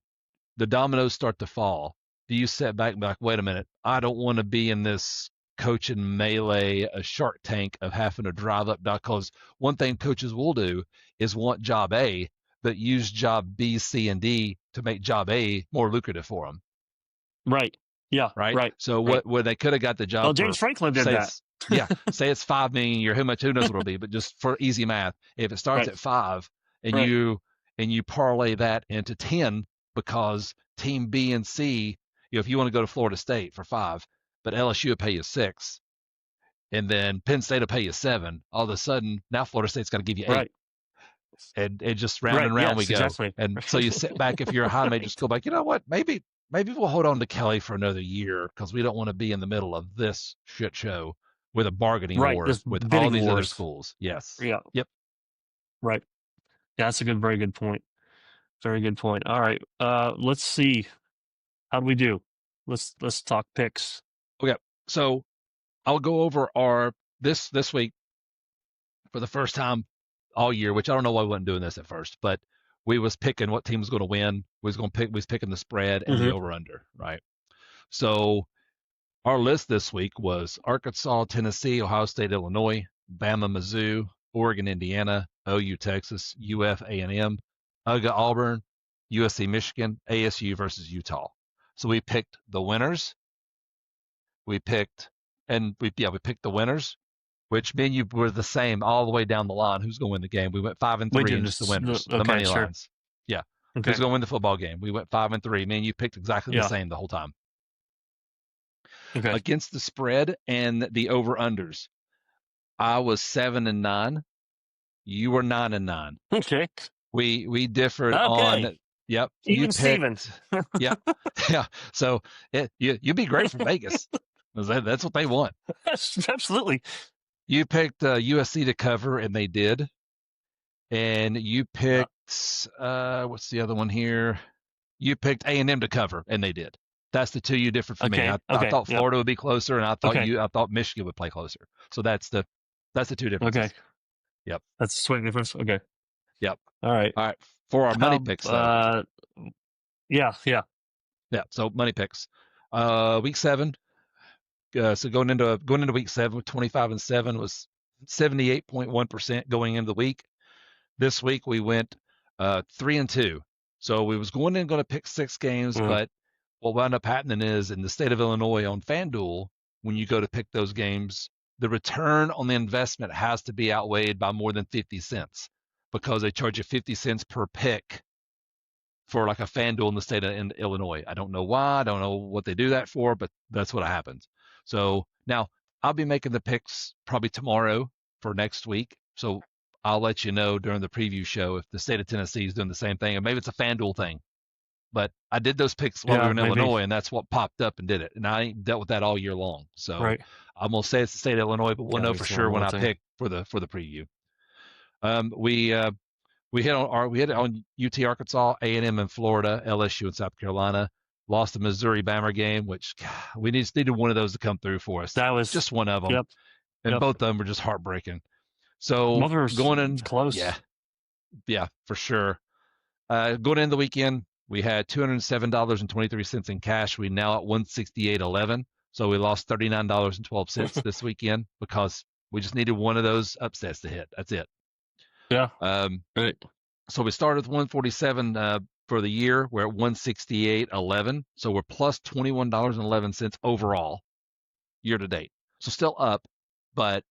A: the dominoes start to fall, do you sit back and be like, wait a minute, I don't want to be in this coaching melee, a Shark Tank of having to drive up? Because one thing coaches will do is want job A, but use job B, C, and D to make job A more lucrative for them.
B: Right. Yeah.
A: Right. So what they could have got the job.
B: Well, James Franklin did that.
A: Yeah, say it's $5 million a year. Who knows what it'll be? But just for easy math, if it starts at 5 and you parlay that into 10 because team B and C, if you want to go to Florida State for 5, but LSU will pay you 6, and then Penn State will pay you 7. All of a sudden, now Florida State's got to give you 8. And it just round and round we go.
B: Exactly.
A: And so you sit back if you're a high major school, like, you know what? Maybe we'll hold on to Kelly for another year because we don't want to be in the middle of this shit show with a bargaining war with all these other schools. Yes.
B: Yeah.
A: Yep.
B: Right. Yeah, that's very good point. Very good point. All right. Let's see. How do we do? Let's talk picks.
A: Okay. So I'll go over our this week for the first time all year, which I don't know why we wasn't doing this at first, but we was picking what team was going to win. We was picking the spread and the over under, right? So our list this week was Arkansas, Tennessee, Ohio State, Illinois, Bama, Mizzou, Oregon, Indiana, OU, Texas, UF, A&M, UGA, Auburn, USC Michigan, ASU versus Utah. So we picked the winners. We picked the winners, which me and you were the same all the way down the line. Who's going to win the game? We went 5-3 and just the winners, the money lines. Yeah.
B: Okay.
A: Who's going to win the football game? We went 5-3. Me and you picked exactly the same the whole time.
B: Okay.
A: Against the spread and the over-unders, I was 7-9. You were 9-9.
B: Okay.
A: We differed on. Yep.
B: Even Stevens.
A: Yeah. Yeah. So you'd be great for Vegas. That's what they want.
B: Absolutely.
A: You picked USC to cover, and they did. And you picked what's the other one here? You picked A&M to cover, and they did. That's the two you differed from me. I thought Florida would be closer, and I thought Michigan would play closer. So that's the two differences.
B: Okay.
A: Yep.
B: That's the swing difference. Okay.
A: Yep.
B: All right.
A: For our money picks, though.
B: Yeah.
A: So money picks. Week 7. So going into week 7 with 25-7 was 78.1% going into the week. This week we went 3-2. So we was going to pick 6 games, but what wound up happening is in the state of Illinois on FanDuel, when you go to pick those games, the return on the investment has to be outweighed by more than 50 cents because they charge you 50 cents per pick for like a FanDuel in the state of Illinois. I don't know why. I don't know what they do that for, but that's what happens. So now I'll be making the picks probably tomorrow for next week. So I'll let you know during the preview show if the state of Tennessee is doing the same thing, and maybe it's a FanDuel thing. But I did those picks while we were in Illinois, and that's what popped up and did it. And I ain't dealt with that all year long. So I'm gonna say it's the state of Illinois, but we'll know for sure when I pick for the preview. We hit on UT Arkansas, A&M in Florida, LSU in South Carolina. Lost the Missouri Bama game, which we just needed one of those to come through for us.
B: That was
A: just one of them, and both of them were just heartbreaking. So going in
B: close,
A: yeah, for sure. Going into the weekend, we had $207.23 in cash. We now at $168.11. So we lost $39.12 this weekend because we just needed one of those upsets to hit. That's it.
B: Yeah.
A: Right. So we started with 147 for the year. We're at 168.11. So we're plus $21.11 overall year to date. So still up, but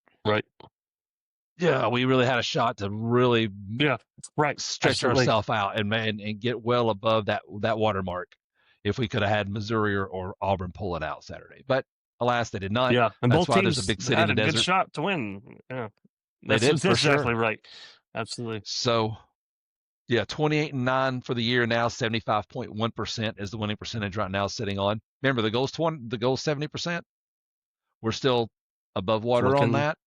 A: yeah, we really had a shot to really stretch ourselves out and get well above that watermark if we could have had Missouri or Auburn pull it out Saturday. But alas, they did not.
B: Yeah, and
A: that's
B: both
A: why
B: teams
A: there's a big city in the desert.
B: Good shot to win. Yeah,
A: they did.
B: That's exactly right. Absolutely.
A: So, yeah, 28-9 for the year now. 75.1% is the winning percentage right now, sitting on. Remember, the goal's 70%. We're still above water on that.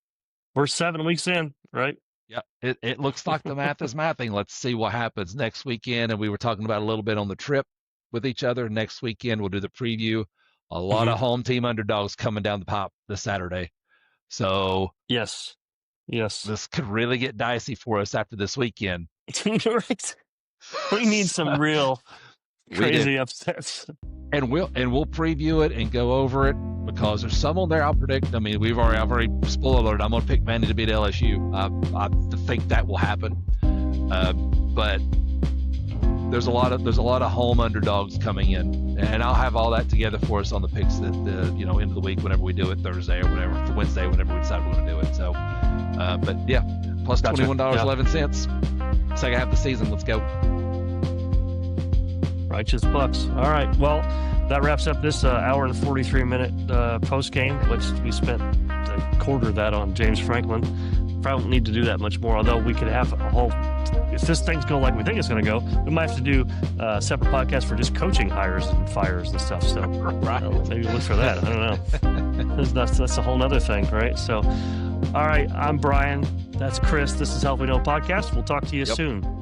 B: We're 7 weeks in, right?
A: Yeah, it looks like the math is mathing. Let's see what happens next weekend. And we were talking about a little bit on the trip with each other. Next weekend, we'll do the preview. A lot of home team underdogs coming down the pipe this Saturday. So
B: yes,
A: this could really get dicey for us after this weekend.
B: Right. We need some real crazy upsets.
A: And we'll preview it and go over it because there's some on there I'll predict. I mean, I've already spoiler alert. I'm going to pick Vandy to beat LSU. I think that will happen. But there's a lot of home underdogs coming in, and I'll have all that together for us on the picks that end of the week whenever we do it, Thursday or whatever, for Wednesday whenever we decide we're going to do it. So, but yeah, plus $21.11. Second half of the season. Let's go.
B: Righteous Bucks. All right. Well, that wraps up this hour and 43-minute post game, which we spent a quarter of that on James Franklin. Probably don't need to do that much more, although we could have a whole. If this thing's go like we think it's going to go, we might have to do a separate podcast for just coaching hires and fires and stuff. So maybe look for that. I don't know. That's a whole other thing, right? So, all right. I'm Brian. That's Chris. This is Help We Know Podcast. We'll talk to you soon.